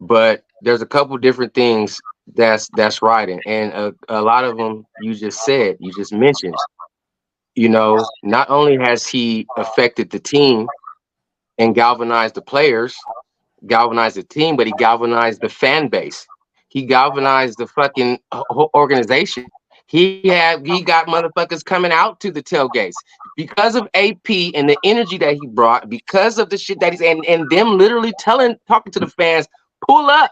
but there's a couple different things that's riding, and a lot of them you just mentioned. You know, not only has he affected the team and galvanized the players, galvanized the team, but he galvanized the fan base. He galvanized the fucking whole organization. He got motherfuckers coming out to the tailgates because of AP and the energy that he brought, because of the shit that he's and them literally talking to the fans, pull up,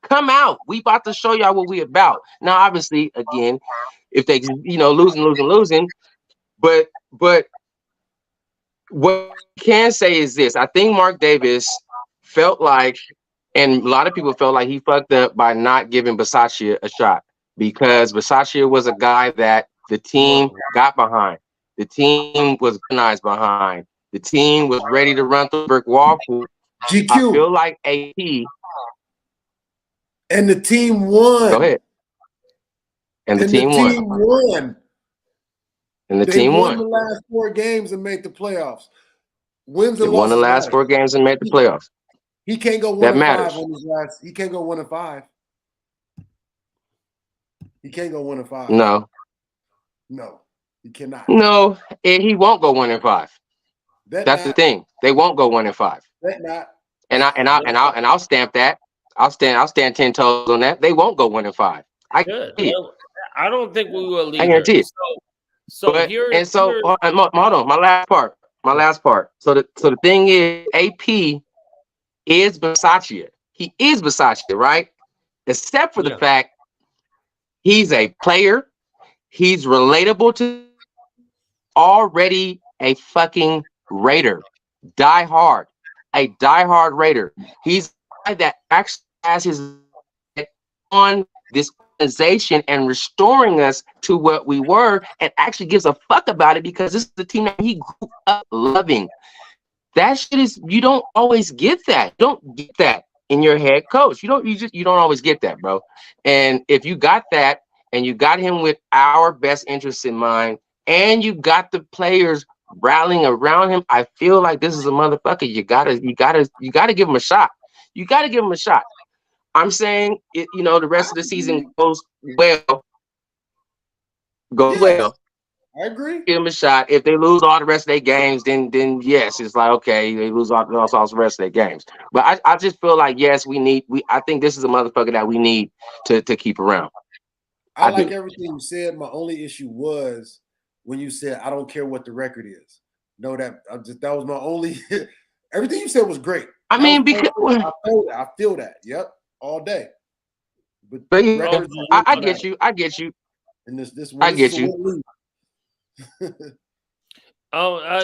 come out. We about to show y'all what we about. Now, obviously, again, if they losing, but what we can say is this: I think Mark Davis felt like, and a lot of people felt like he fucked up by not giving Bisaccia a shot, because Bisaccia was a guy that the team got behind. The team was organized behind. The team was ready to run through the brick wall. GQ. I feel like AP. And the team won. Go ahead. And the team won. And the team won. The last 4 games and made the playoffs. Wins and losses. Won the last 4 games and made the playoffs. He can't go 1-5 on his last. He can't go 1-5. He can't go 1-5. No, he cannot. No, and he won't go 1-5. That's the thing. They won't go 1-5. Bet not. And I'll stamp that. I'll stand 10 toes on that. They won't go 1-5. I don't think we will either. I guarantee it. So hold on. My last part. So the thing is, AP is Bisaccia. He is Bisaccia, right? Except for the fact he's a player. He's relatable to already a fucking Raider. Die hard Raider. He's a guy that actually has his on this organization and restoring us to what we were, and actually gives a fuck about it, because this is the team that he grew up loving. That shit is, you don't always get that. You don't get that in your head coach. You don't always get that, bro. And if you got that, and you got him with our best interests in mind, and you got the players rallying around him, I feel like this is a motherfucker. You gotta give him a shot. You gotta give him a shot. I'm saying it, the rest of the season goes well. I agree. Give them a shot. If they lose all the rest of their games, then yes, it's like, okay, they lost all the rest of their games. But I just feel like, yes, I think this is a motherfucker that we need to keep around. I like everything you said. My only issue was when you said, I don't care what the record is. No, that was my only everything you said was great. I mean, because I feel that. Yep. All day. But I get you. And this I get you.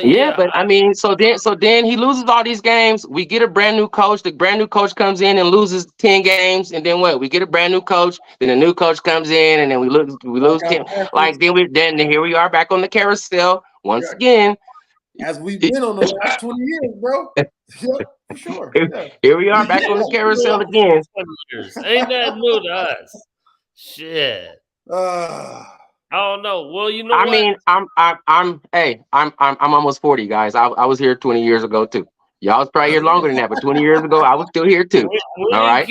Yeah, but I mean, so then he loses all these games. We get a brand new coach. The brand new coach comes in and loses 10 games, and then what? We get a brand new coach. Then a new coach comes in, and then we lose 10. Like then here we are back on the carousel once again. As we've been on the last 20 years, bro. Yeah, for sure. Here we are back on the carousel again. Ain't that new to us? Shit. I don't know. Well, you know. I mean, I'm almost 40, guys. I was here 20 years ago too. Y'all was probably here longer than that, but 20 years ago, I was still here too. All right.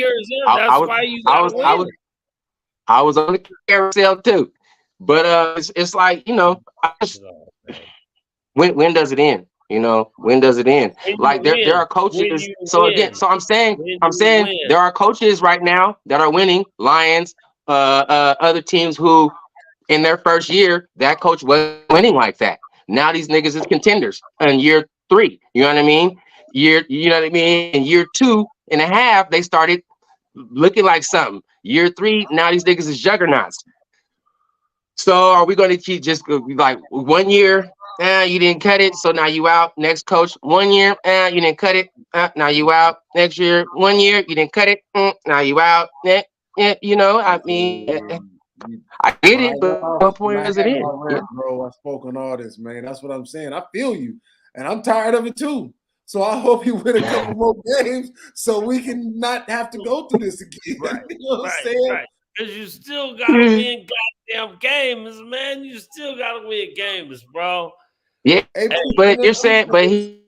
I was on the carousel too, but it's like, when does it end? You know, when does it end? When you Like there win, are when coaches. you So win, again, so I'm saying when I'm you saying win. there are coaches right now that are winning. Lions, other teams who in their first year that coach wasn't winning like that. Now these niggas is contenders in year 3. You know what I mean? You know what I mean? In year 2.5, they started looking like something. Year 3, now these niggas is juggernauts. So are we going to keep just like 1 year? You didn't cut it, so now you out. Next coach, 1 year, you didn't cut it, now you out. Next year, 1 year, you didn't cut it, now you out. You know, I mean, I get Right it, but now, what and point I does it had my end? Yeah. rant, bro. I spoke on all this, man. That's what I'm saying. I feel you, and I'm tired of it too. So I hope you win a couple more games so we can not have to go through this again. Right, You know what I'm right, saying? right. Because you still gotta win goddamn games, man. You still gotta win games, bro. Yeah, Hey, And but you're let me saying, say but this. he,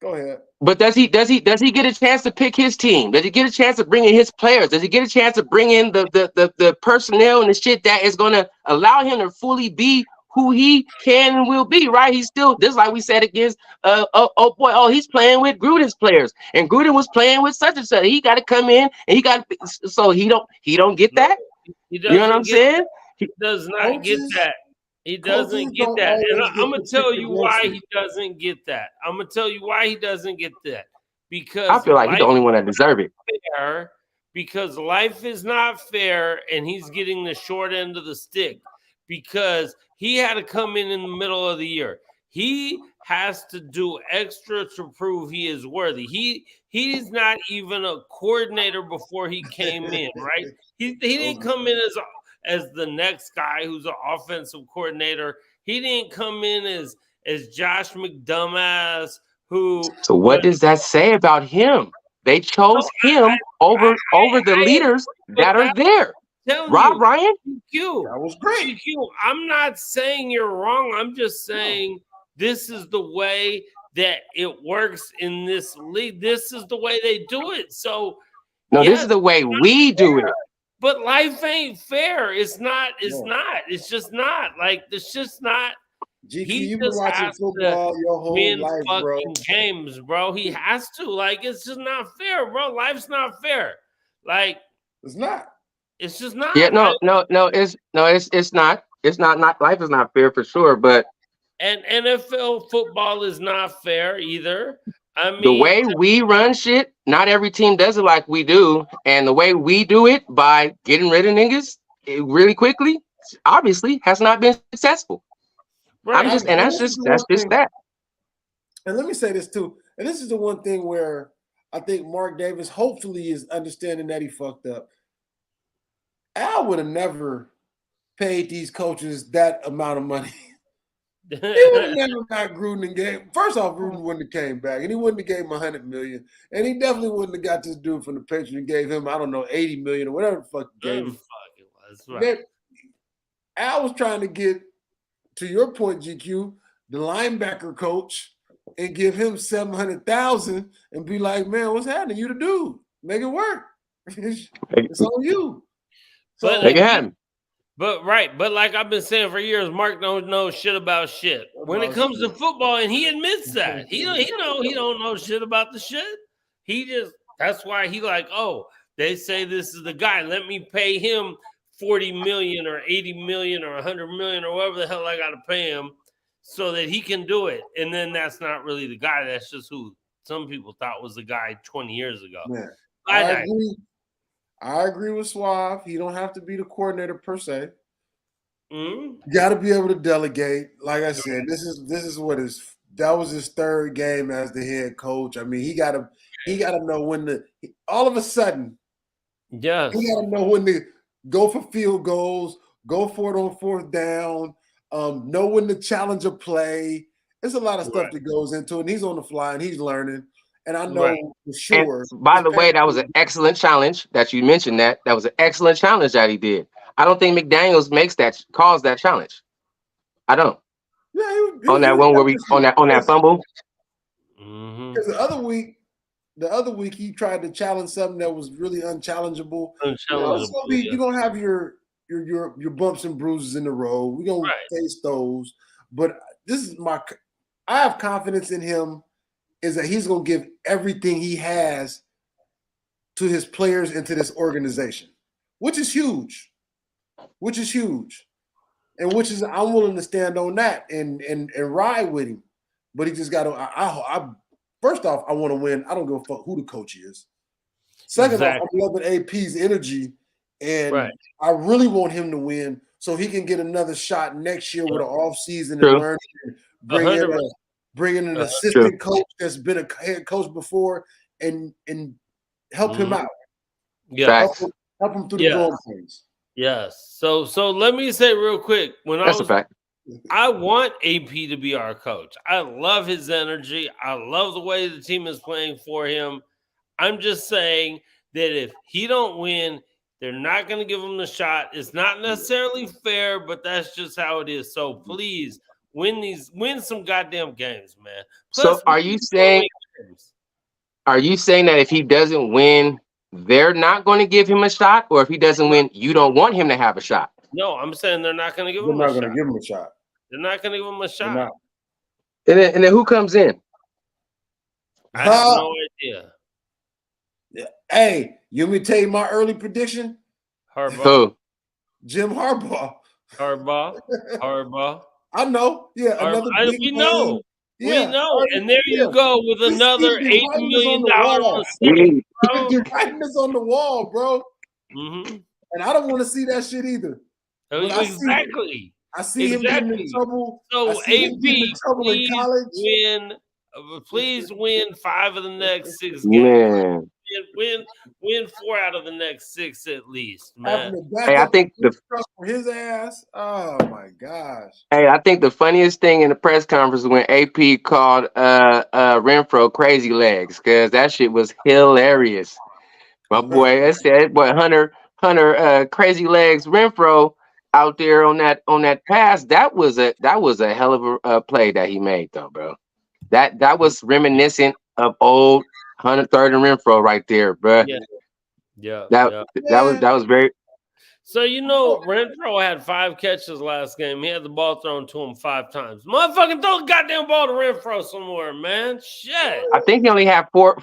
Go ahead. but does he get a chance to pick his team? Does he get a chance to bring in his players? Does he get a chance to bring in the personnel and the shit that is gonna allow him to fully be who he can and will be? Right? He's still just like we said against he's playing with Gruden's players, and Gruden was playing with such and such. He got to come in and he got so he don't get no, that. he You know what doesn't I'm get saying? he does not get Coaches, that. He coaches doesn't get don't that. And always I'm get gonna to pick tell the you why groceries. he doesn't get that. I'm gonna tell you why he doesn't get that. I Because feel like he's the life only one that deserve it. fair because life is not fair and he's getting the short end of the stick because he had to come in the middle of the year. He has to do extra to prove he is worthy. He's not even a coordinator before he came in, right? He didn't come in as the next guy who's an offensive coordinator. He didn't come in as Josh McDumbass who So what was does that say about him? They no, chose him over the I leaders but that are that's there. telling Rob you, Ryan? GQ, That was great. GQ. I'm not saying you're wrong. I'm just saying this is the way that it works in this league. This is the way they do it. So No, this yes, is the way we do it. but life ain't fair. It's not. It's No. not. It's just not. Like it's just not. GQ, He you've been just watching has to football your whole win life, bro. fucking games, bro. He has to. Like it's just not fair, bro. Life's not fair. Like It's not. it's just Yeah, not. it's not. It's not life is not fair for sure, but And NFL football is not fair either. I the mean, way we run shit, not every team does it like we do. And the way we do it by getting rid of niggas really quickly, obviously has not been successful. right? And That's this is the that's one just thing. that. And let me say this too. And this is the one thing where I think Mark Davis hopefully is understanding that he fucked up. Al would have never paid these coaches that amount of money. He would have never got Gruden and gave. First off, Gruden wouldn't have came back, and he wouldn't have gave him $100 million, and he definitely wouldn't have got this dude from the Patriots and gave him, I don't know, $80 million or whatever the fuck he gave him. Fuck it was right. Al was trying to get, to your point, GQ, the linebacker coach, and give him $700,000 and be like, man, what's happening? You the dude, make it work. It's on you. So Make it happen. But like I've been saying for years, Mark don't know shit about shit. When it comes to football, and he admits that he don't know shit about the shit. He just that's why he like, oh, they say this is the guy. Let me pay him 40 million or 80 million or 100 million or whatever the hell I got to pay him so that he can do it. And then that's not really the guy. That's just who some people thought was the guy 20 years ago. Man, I agree with Suave. He don't have to be the coordinator per se. Mm-hmm. You got to be able to delegate. Like I said, this is what that was his third game as the head coach. I mean, he got to know when all of a sudden, yes, he got to know when to go for field goals, go for it on fourth down, know when to challenge a play. There's a lot of stuff that goes into it. And he's on the fly and he's learning. And I know for sure. And by the way, that was an excellent challenge that you mentioned. That was an excellent challenge that he did. I don't think McDaniels calls that challenge. I don't. Yeah, on that one where we on that fumble. Because the other week he tried to challenge something that was really unchallengeable. You're gonna have your bumps and bruises in the road. We're gonna face those. But this is I have confidence in him is that he's going to give everything he has to his players and to this organization, which is huge. And which is I'm willing to stand on that and ride with him. But he just got to I first off, I want to win. I don't give a fuck who the coach is. Second off, I'm loving AP's energy, and I really want him to win so he can get another shot next year with an off season and learn and bring in an assistant coach that's been a head coach before and help him out. Yeah, help him through the growing pains. Yes. So let me say real quick, I want AP to be our coach. I love his energy. I love the way the team is playing for him. I'm just saying that if he don't win, they're not going to give him the shot. It's not necessarily fair, but that's just how it is. So please win some goddamn games, man. Plus, so are you saying that if he doesn't win, they're not going to give him a shot, or if he doesn't win, you don't want him to have a shot? No, I'm saying they're not going to give him a shot. They're not going to give him a shot. They're not going to give him a shot. And then who comes in? I have no idea. Hey, you want me to tell you my early prediction? Harbaugh. Who? Jim Harbaugh. Harbaugh. I know. Yeah, another big we know. Yeah. We know. And there you go with another $8 million. You're writing this on the wall, bro. Mm-hmm. And I don't want to see that shit either. Exactly. I see him getting in trouble. So AP, please win 5 of the next 6 games. Man. Win 4 out of the next 6 at least, man. Hey, I think for his ass. Oh my gosh. Hey, I think the funniest thing in the press conference was when AP called Renfro crazy legs, because that shit was hilarious. My boy, I said, boy, Hunter, crazy legs Renfro out there on that pass. That was a hell of a play that he made, though, bro. That was reminiscent of old Hunter Third and Renfro right there, bro. Yeah. That was very. So Renfro had 5 catches last game. He had the ball thrown to him 5 times. Motherfucking throw the goddamn ball to Renfro somewhere, man. Shit. I think he only had four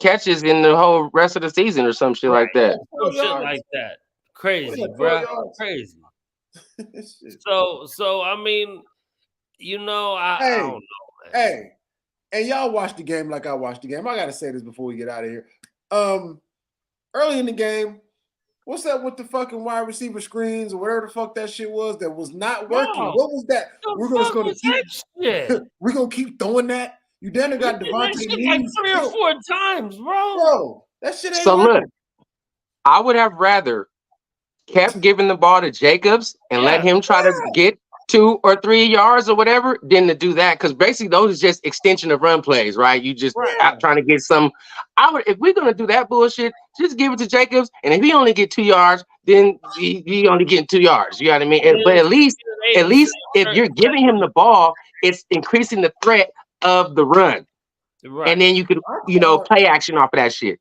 catches in the whole rest of the season or some shit like that. Some shit like that. Crazy, bro. Crazy. So I mean, I don't know. Man. Hey, and y'all watched the game like I watched the game. I gotta say this before we get out of here. Early in the game, what's that with the fucking wide receiver screens or whatever the fuck that shit was that was not working? Whoa. What was that? We're gonna keep throwing that. You then got Devontae like 3 or 4 times, bro. That shit ain't so working. Look, I would have rather kept giving the ball to Jacobs and let him try to get 2 or 3 yards or whatever than to do that, because basically those is just extension of run plays, right? You just out trying to get some. If we're gonna do that bullshit, just give it to Jacobs, and if he only get 2 yards, then he only getting 2 yards. You know what I mean? But at least if you're giving him the ball, it's increasing the threat of the run, and then you could play action off of that shit.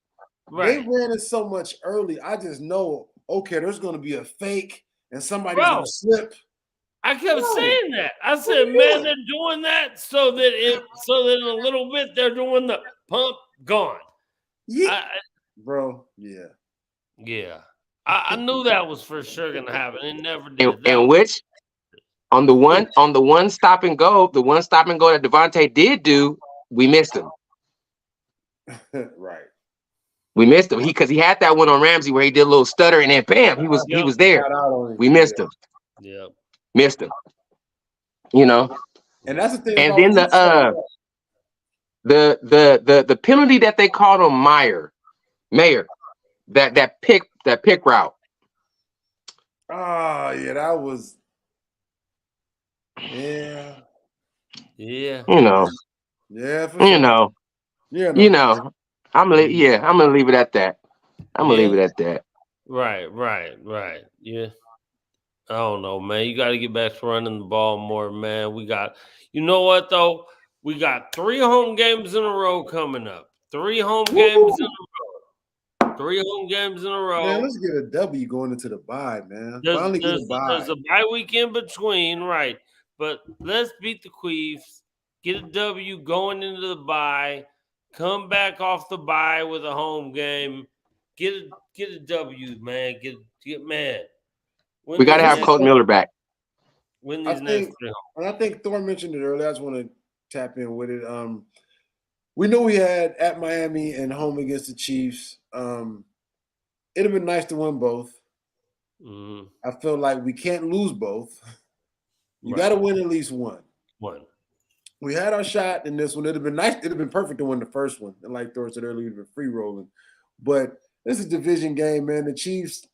They ran it so much early. I just know, okay, there's gonna be a fake, and somebody's gonna slip. I kept saying that. I said, man, they're doing that so that in a little bit they're doing the pump gone. Yeah, bro. Yeah. Yeah. I knew that was for sure gonna happen. It never did. And which on the one stop and go that Devontae did do, we missed him. Right. We missed him because he had that one on Ramsey where he did a little stutter and then bam, he was there. We missed him. Yeah. Missed him. And that's the thing. And then the penalty that they called on Mayer, that pick route. Oh yeah, that was Yeah. Yeah. Yeah, for sure. I'm gonna leave it at that. Leave it at that. Right. Yeah. I don't know, man. You got to get back to running the ball more, man. We got, what though? We got 3 home games in a row coming up. 3 home games in a row. 3 home games in a row. Man, let's get a W going into the bye, man. There's a bye week in between, right? But let's beat the Queefs. Get a W going into the bye. Come back off the bye with a home game. Get a W, man. Get man. Win We got to these have next- Colt Miller back. Win I these next think, 3 and I think Thor mentioned it earlier. I just want to tap in with it. We knew we had at Miami and home against the Chiefs. It'd have been nice to win both. Mhm. I feel like we can't lose both. You Right. got to win at least one. One. We had our shot in this one. It'd have been nice. It'd have been perfect to win the first one. And like Thor said earlier, it'd been free rolling. But this is a division game, man. The Chiefs,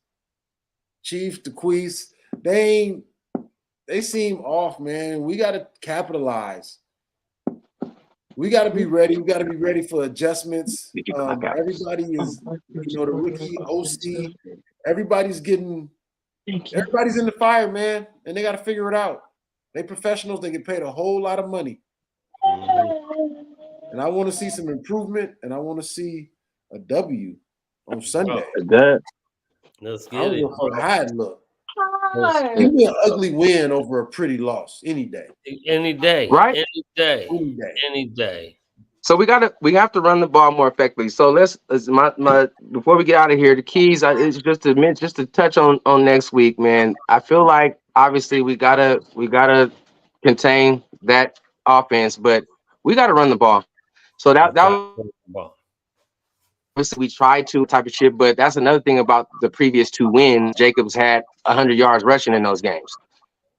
the Quees, they seem off, man. We got to capitalize. We got to be ready. We got to be ready for adjustments. Everybody is, the rookie OC. Everybody's in the fire, man, and they got to figure it out. They professionals. They get paid a whole lot of money, and I want to see some improvement, and I want to see a W on Sunday. Let's I get don't it. know how it look. Give me an ugly win over a pretty loss any day. Any day. Right? Any day. Any day. Any day. So we have to run the ball more effectively. So let's my before we get out of here, the keys is just to touch on next week, man. I feel like obviously we gotta contain that offense, but we gotta run the ball. So that obviously we tried to type of shit, but that's another thing about the previous 2 wins. Jacobs had 100 yards rushing in those games.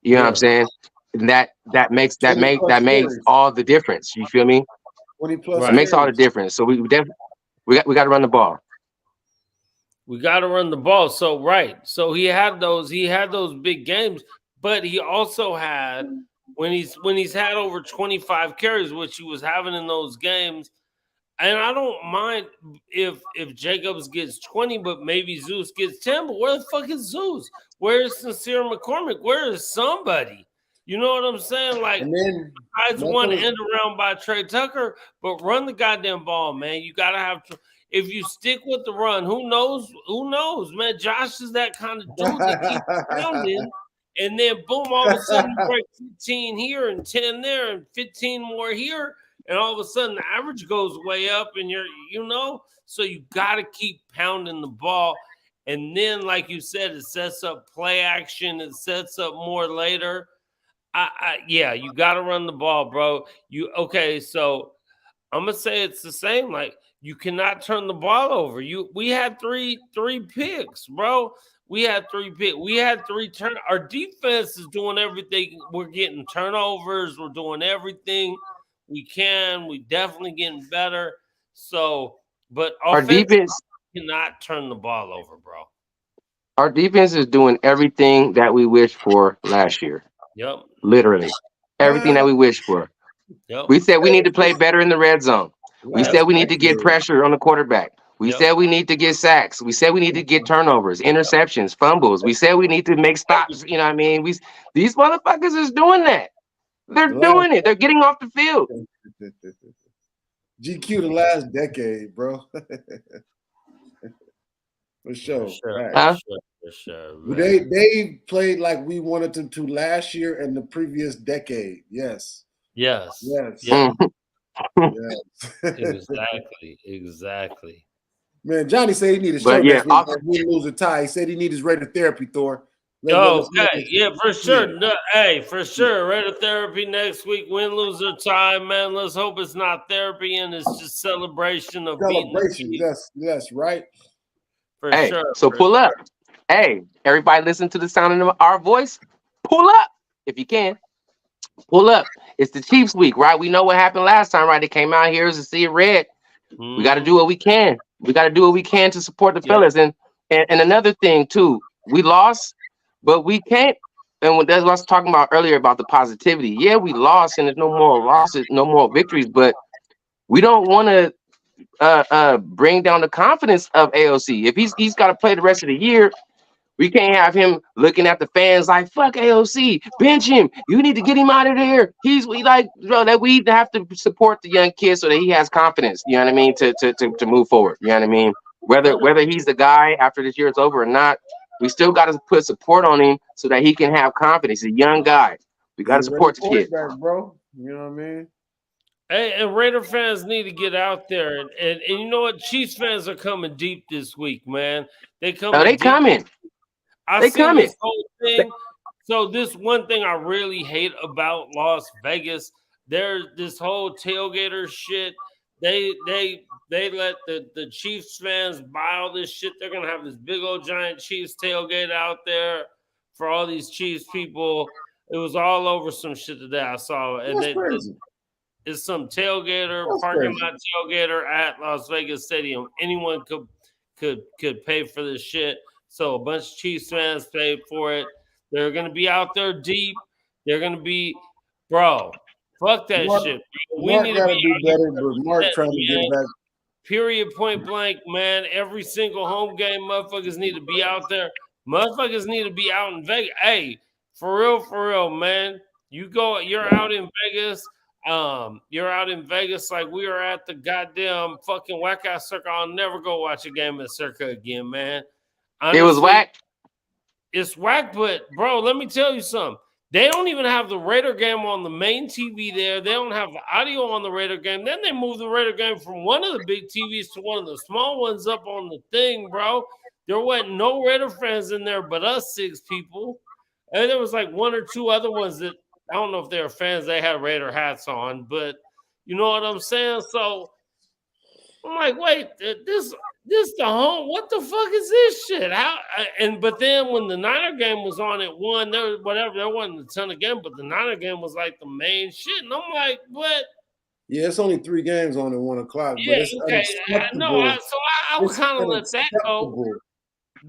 You know what I'm saying? And that makes all the difference. You feel me? 20+ It makes all the difference. So we got to run the ball. We got to run the ball. So right. So he had those big games, but he also had when he's had over 25 carries, which he was having in those games. And I don't mind if Jacobs gets 20, but maybe Zeus gets 10. But where the fuck is Zeus? Where is Sincere McCormick? Where is somebody? You know what I'm saying? Like, and then besides one end around by Trey Tucker, but run the goddamn ball, man. You gotta have to. If you stick with the run, who knows? Who knows, man? Josh is that kind of dude that keeps pounding, and then boom, all of a sudden you break 15 here and 10 there and 15 more here. And all of a sudden, the average goes way up, and so you got to keep pounding the ball. And then, like you said, it sets up play action. It sets up more later. Yeah, you got to run the ball, bro. So I'm going to say it's the same. Like, you cannot turn the ball over. We had three picks, bro. We had 3 picks. We had 3 turn. Our defense is doing everything. We're getting turnovers. We're doing everything we can. We definitely getting better. So, but our defense cannot turn the ball over, bro. Our defense is doing everything that we wished for last year. Yep. Literally. Everything that we wished for. Yep. We said we need to play better in the red zone. We said we need to get pressure on the quarterback. We said we need to get sacks. We said we need to get turnovers, interceptions, fumbles. We said we need to make stops. You know what I mean? These motherfuckers is doing that. They're doing it. They're getting off the field. GQ the last decade, bro. For sure. For sure. They played like we wanted them to last year and the previous decade. Yes. Exactly. Man, Johnny said he needed a show next week. He lose a tie. He said he needs his radiotherapy, Thor. For sure. No, hey, for sure. Radiotherapy next week. Win, lose, or tie, man. Let's hope it's not therapy and it's just celebration of celebration. Yes, right. For hey, sure. So pull up. Hey, everybody listen to the sound of our voice. Pull up if you can. Pull up. It's the Chiefs week, right? We know what happened last time, right? They came out here as a sea of red. We got to do what we can. We got to do what we can to support the fellas. And another thing too, we lost, but we can't. And that's what I was talking about earlier about the positivity. Yeah, we lost, and there's no more losses, no more victories. But we don't want to bring down the confidence of AOC. If he's got to play the rest of the year, we can't have him looking at the fans like, fuck AOC, bench him. You need to get him out of there. That we have to support the young kid so that he has confidence, you know what I mean, to move forward. You know what I mean? Whether he's the guy after this year is over or not, we still got to put support on him so that he can have confidence. He's a young guy. We got to support the kid. Bro. You know what I mean? Hey, and Raider fans need to get out there, and you know what? Chiefs fans are coming deep this week, man. They Oh, coming they deep. coming. I They seen coming. this whole thing. So this one thing I really hate about Las Vegas, there's this whole tailgater shit. They let the Chiefs fans buy all this shit. They're gonna have this big old giant Chiefs tailgate out there for all these Chiefs people. It was all over some shit today. I saw, and That's crazy. it's some tailgater, That's parking crazy. lot tailgater at Las Vegas Stadium. Anyone could pay for this shit. So a bunch of Chiefs fans paid for it. They're gonna be out there deep. They're gonna be, bro. Fuck that Mark- shit. Bro. We Mark need to gotta be do out here, better, but Mark trying to man. get back. Period, point blank, man. Every single home game, motherfuckers need to be out there. Motherfuckers need to be out in Vegas. Hey, for real, man. You're out in Vegas. You're out in Vegas like we are at the goddamn fucking whack ass circle. I'll never go watch a game at Circa again, man. Honestly, It was whack. it's whack, but bro, let me tell you something. They don't even have the Raider game on the main TV there. They don't have the audio on the Raider game. Then they moved the Raider game from one of the big TVs to one of the small ones up on the thing, bro. There wasn't no Raider fans in there but us 6 people. And there was like 1 or 2 other ones that I don't know if they were fans. They had Raider hats on, but you know what I'm saying? So I'm like, wait, this the home? What the fuck is this shit? How? But then when the Niner game was on at 1, there wasn't a ton of game, but the Niner game was like the main shit, and I'm like, what? Yeah, it's only 3 games on at 1 o'clock, Yeah, but it's okay, unacceptable. I would It's kind of let that go. unacceptable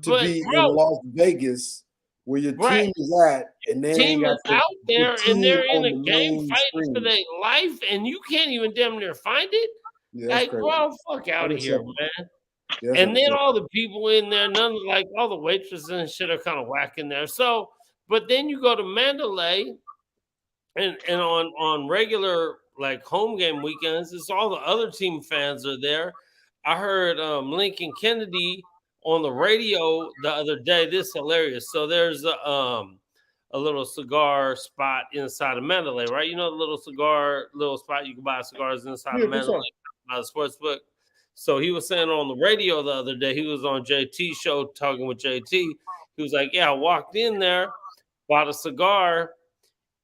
to But be bro, in Las Vegas where your Right. team is at, and they ain't team got is out there the and they're team in on a the game main fighting for screen. their life, and you can't even damn near find it. Yeah, that's Like, crazy. bro, fuck out of here, Unacceptable. man. Yeah, that's And then unacceptable. all the people in there, like all the waitresses and shit are kind of whack in there. So, but then you go to Mandalay, and on regular like home game weekends, it's all the other team fans are there. I heard Lincoln Kennedy on the radio the other day. This is hilarious. So there's a little cigar spot inside of Mandalay, right? You know the little spot you can buy cigars inside Yeah, of for Mandalay sure. by the sports book. So he was saying on the radio the other day, he was on JT show talking with JT. He was like, yeah, I walked in there, bought a cigar,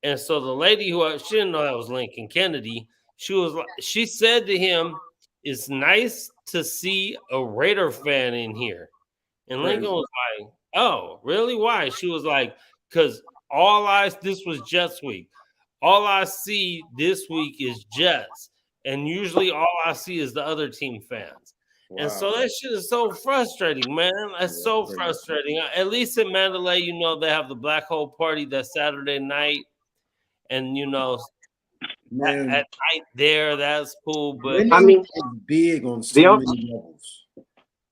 and so the lady she didn't know that was Lincoln Kennedy. She said to him, "It's nice to see a Raider fan in here." And Lincoln Crazy. was like, "Oh, really? Why?" She was like, "Because this was Jets week. All I see this week is Jets, and usually all I see is the other team fans." And so Wow. that shit is so frustrating, man. That's Yeah, so crazy. frustrating. At least in Mandalay, you know, they have the Black Hole Party that Saturday night. And you know, Man, at night there, that's cool. But winning I mean, is big on so the o- many levels.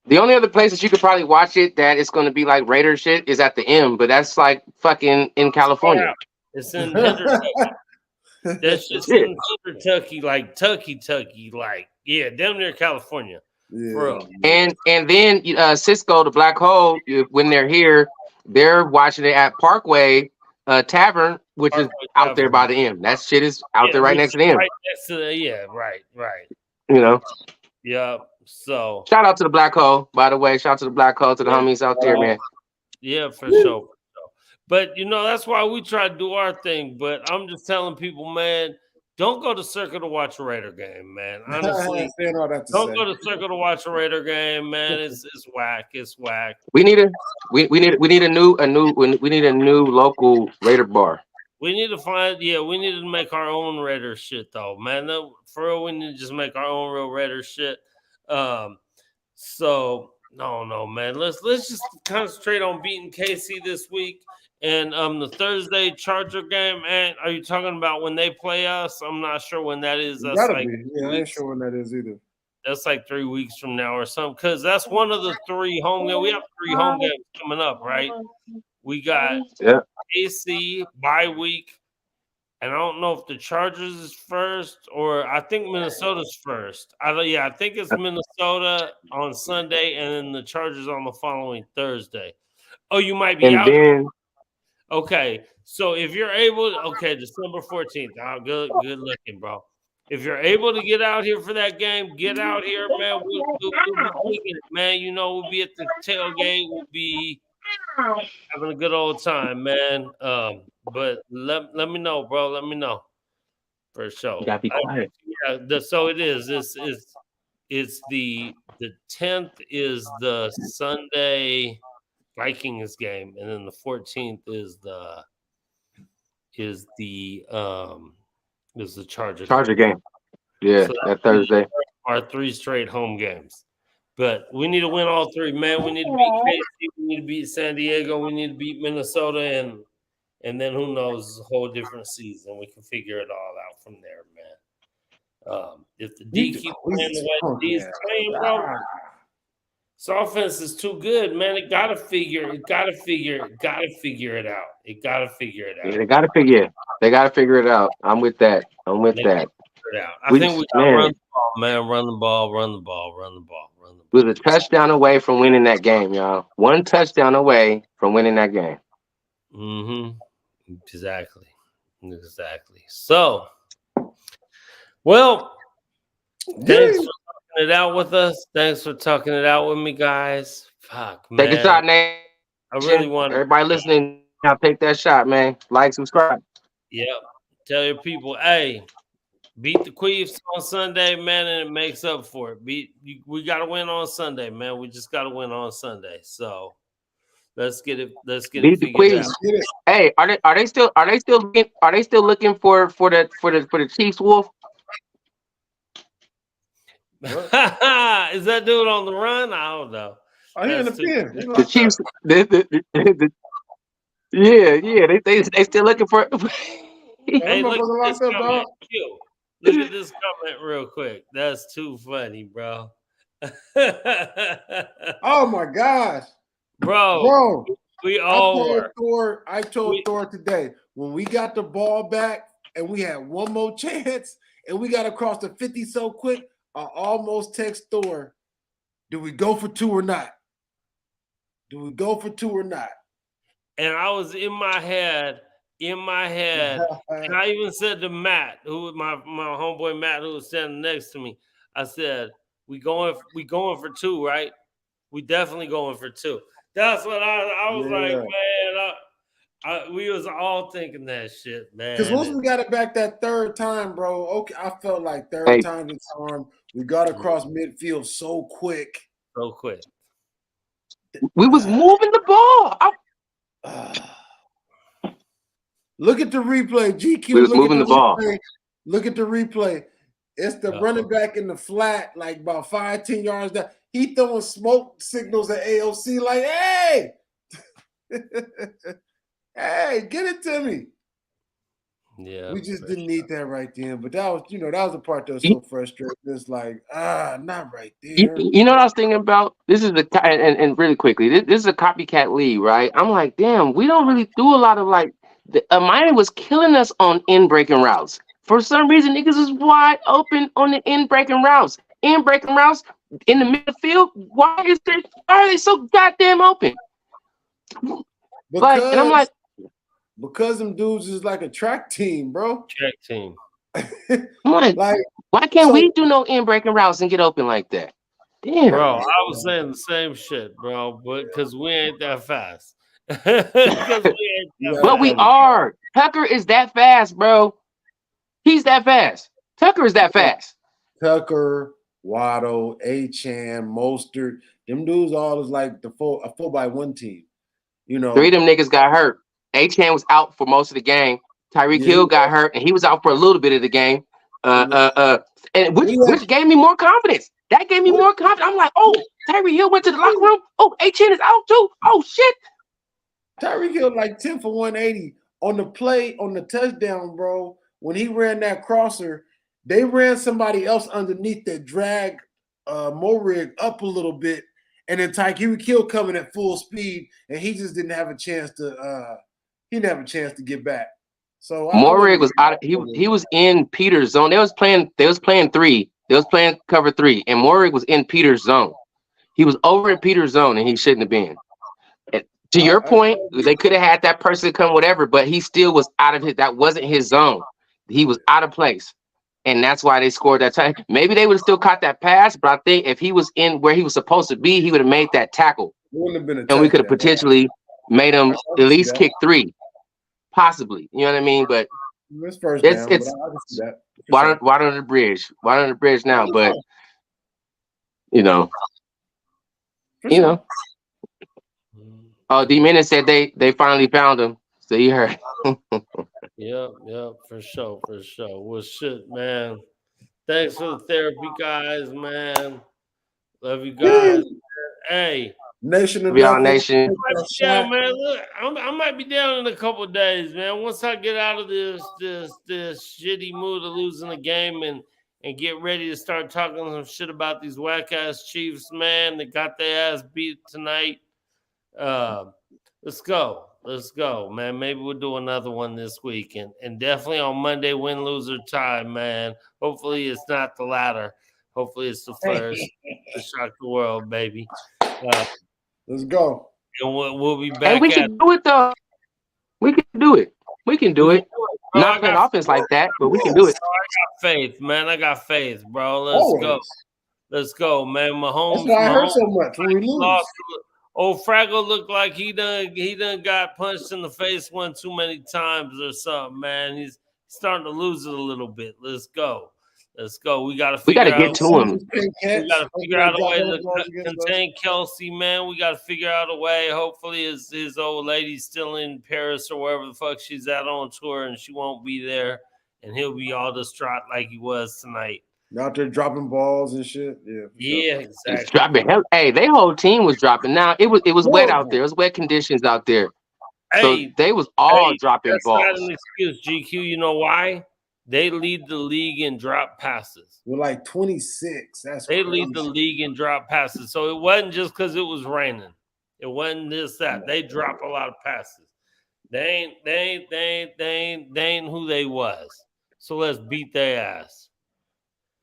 the only other place that you could probably watch it that it's going to be like Raider shit is at the M, but that's like fucking in California. it's in Henderson. That's just Shit. in Kentucky, like Tucky, like yeah, damn near California. For Yeah. real. And then Cisco, the Black Hole, when they're here, they're watching it at Parkway Tavern, which is out there by the M. That shit is out there right which next to the is M. right next to right. You know. Yeah. So Shout out to the Black Hole, by the way. Shout out to the Black Hole, to the homies out there, man. yeah, for sure. But you know, that's why we try to do our thing. But I'm just telling people, man, don't go to Circle to watch a Raider game, man. Honestly, Saying all that to don't say. go to Circle to watch a Raider game, man. It's whack. It's whack. We need a new local Raider bar. We need to we need to make our own Raider shit though, man. No, for real, we need to just make our own real Raider shit. So no, man. Let's just concentrate on beating KC this week. And the Thursday Charger game, man, are you talking about when they play us? I'm not sure when that is. That's Gotta like be. Yeah, I ain't sure when that is either. that's like 3 weeks from now or something. Because that's one of the 3 home games. We have 3 home games coming up, right? We got AC bye week, and I don't know if the Chargers is first or I think Minnesota's first. I think it's Minnesota on Sunday and then the Chargers on the following Thursday. Oh, you might be And out. then Okay, so if you're able, December 14th. Oh, good looking, bro. If you're able to get out here for that game, get out here, man. We'll be kicking it, man. You know, we'll be at the tailgate. We'll be having a good old time, man. But let me know, bro. Let me know for sure. You gotta be quiet. So it is. It's the 10th is the Sunday Vikings game, and then the 14th is the Charger game. Yeah, So that Thursday. Our 3 straight home games. But we need to win all 3, man. We need to beat KC, we need to beat San Diego, we need to beat Minnesota, and then who knows, it's a whole different season. We can figure it all out from there, man. If the D keep playing the way the D is playing, bro, this offense is too good, man. It gotta figure it out. It gotta figure it out. Yeah, they gotta figure it out. I'm with that. I think we gotta run the ball, man. Run the ball. We was a touchdown away from winning that game, y'all. 1 touchdown away from winning that game. Exactly. So, well, thanks for talking it out with us. Thanks for talking it out with me, guys. Fuck, man. Take a shot, Nate. I really want everybody listening. Now take that shot, man. Like, subscribe. Yep. Tell your people, hey, beat the Queefs on Sunday, man, and it makes up for it. We got to win on Sunday, man. We just got to win on Sunday. So let's get it. Beat the Queefs. Hey, are they still looking for the Chiefs Wolf? Is that dude on the run? I don't know. I hear the pen. The Chiefs. They still looking for. Hey, look at this comment. Look at this comment real quick. That's too funny, bro. Oh my gosh, bro. We all I told Thor today when we got the ball back and we had one more chance and we got across the 50 so quick. I almost text Thor, do we go for 2 or not? And I was in my head, and I even said to Matt, who my homeboy Matt, who was standing next to me, I said, we going for 2, right? We definitely going for 2. That's what I was like, man. We was all thinking that shit, man. Because once we got it back that 3rd time, bro, okay, I felt like 3rd time the charm. We got across midfield so quick. We was moving the ball. Look at the replay. GQ. We was moving the ball. Look at the replay. It's the running back in the flat, like about 5-10 yards down. He throwing smoke signals at AOC like, hey, hey, get it to me. Yeah. We just didn't need that right then. But that was the part that was so frustrating. It's like, not right there. You know what I was thinking about? This is and really quickly, this is a copycat league, right? I'm like, damn, we don't really do a lot of like, Miami was killing us on in-breaking routes. For some reason, niggas is wide open on the in-breaking routes. In-breaking routes in the midfield. Why are they so goddamn open? And I'm like, because them dudes is like a track team, bro. Track team. I'm like, why can't we do no in-breaking routes and get open like that? Damn. Bro, I was saying the same shit, bro, but because we ain't that fast. But we are. Tucker is that fast, bro. He's that fast. Tucker is that fast. Tucker, Waddle, Achane, Mostert, them dudes all is like a 4x1 team. 3 of them niggas got hurt. Achane was out for most of the game. Tyreek Hill got hurt, and he was out for a little bit of the game. And which gave me more confidence. That gave me more confidence. I'm like, oh, Tyreek Hill went to the locker room. Oh, Achane is out too. Oh shit. Tyreek Hill like 10 for 180 on the play on the touchdown, bro. When he ran that crosser, they ran somebody else underneath that dragged Morig up a little bit, and then Tyreek Hill coming at full speed, and he just didn't have a chance to. He didn't have a chance to get back. So Morig was out. He was in Peter's zone. They was playing 3. They was playing cover 3, and Morig was in Peter's zone. He was over in Peter's zone, and he shouldn't have been. To your point, they could have had that person come whatever, but he still was out of that wasn't his zone. He was out of place. and that's why they scored that time. Maybe they would have still caught that pass, but I think if he was in where he was supposed to be, he would have made that tackle, Wouldn't have been a and we could have touchdown. potentially made him I at see least that. kick 3, possibly. You know what I mean? But It's first it's down, it's but I can see that. For water sure. water under the bridge, water under the bridge now. But you know, For you sure. know. Oh, D Minute said they finally found him. So you heard. Yep, for sure. Well, shit, man. Thanks for the therapy, guys, man. Love you guys. Hey, Nation of We all nothing. nation. yeah, man. Look, I might be down in a couple of days, man. Once I get out of this shitty mood of losing the game and get ready to start talking some shit about these whack ass Chiefs, man, that got their ass beat tonight. Let's go, man. Maybe we'll do another one this week, and definitely on Monday, win, lose, or tie, man. Hopefully, it's not the latter. Hopefully, it's the first to shock the world, baby. Let's go. And we'll be back. And we can do it though. We can do it. We can do it. Bro, Not playing offense like that, but we can do it. Faith, man. I got faith, bro. Always. Let's go, man. Mahomes. That's why I heard so much when we lose. Lost. Old Fraggle looked like he done got punched in the face one too many times or something, man. He's starting to lose it a little bit. Let's go. We got to get to him. We got to figure out a way to contain Kelsey, man. We got to figure out a way. Hopefully his old lady's still in Paris or wherever the fuck she's at on tour and she won't be there. And he'll be all distraught like he was tonight. Out there dropping balls and shit. Yeah, sure. exactly. Dropping. Hey, their whole team was dropping. Now it was wet out there. It was wet conditions out there. So they was all dropping balls. That's not an excuse, GQ. You know why? They lead the league in drop passes. We're like 26. They lead the league in drop passes. So it wasn't just because it was raining. It wasn't just that. They drop a lot of passes. They ain't who they was. So let's beat their ass.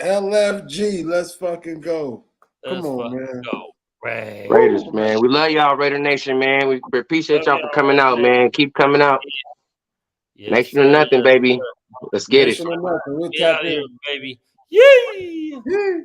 LFG, let's fucking go. Let's Come on, man. Go. Raiders, man. We love y'all, Raider Nation, man. We appreciate y'all for coming out, man. Keep coming out. Yes, Nation or nothing, baby. Let's get it. Nation or nothing. We'll Get out tap of here, in. baby. Yay!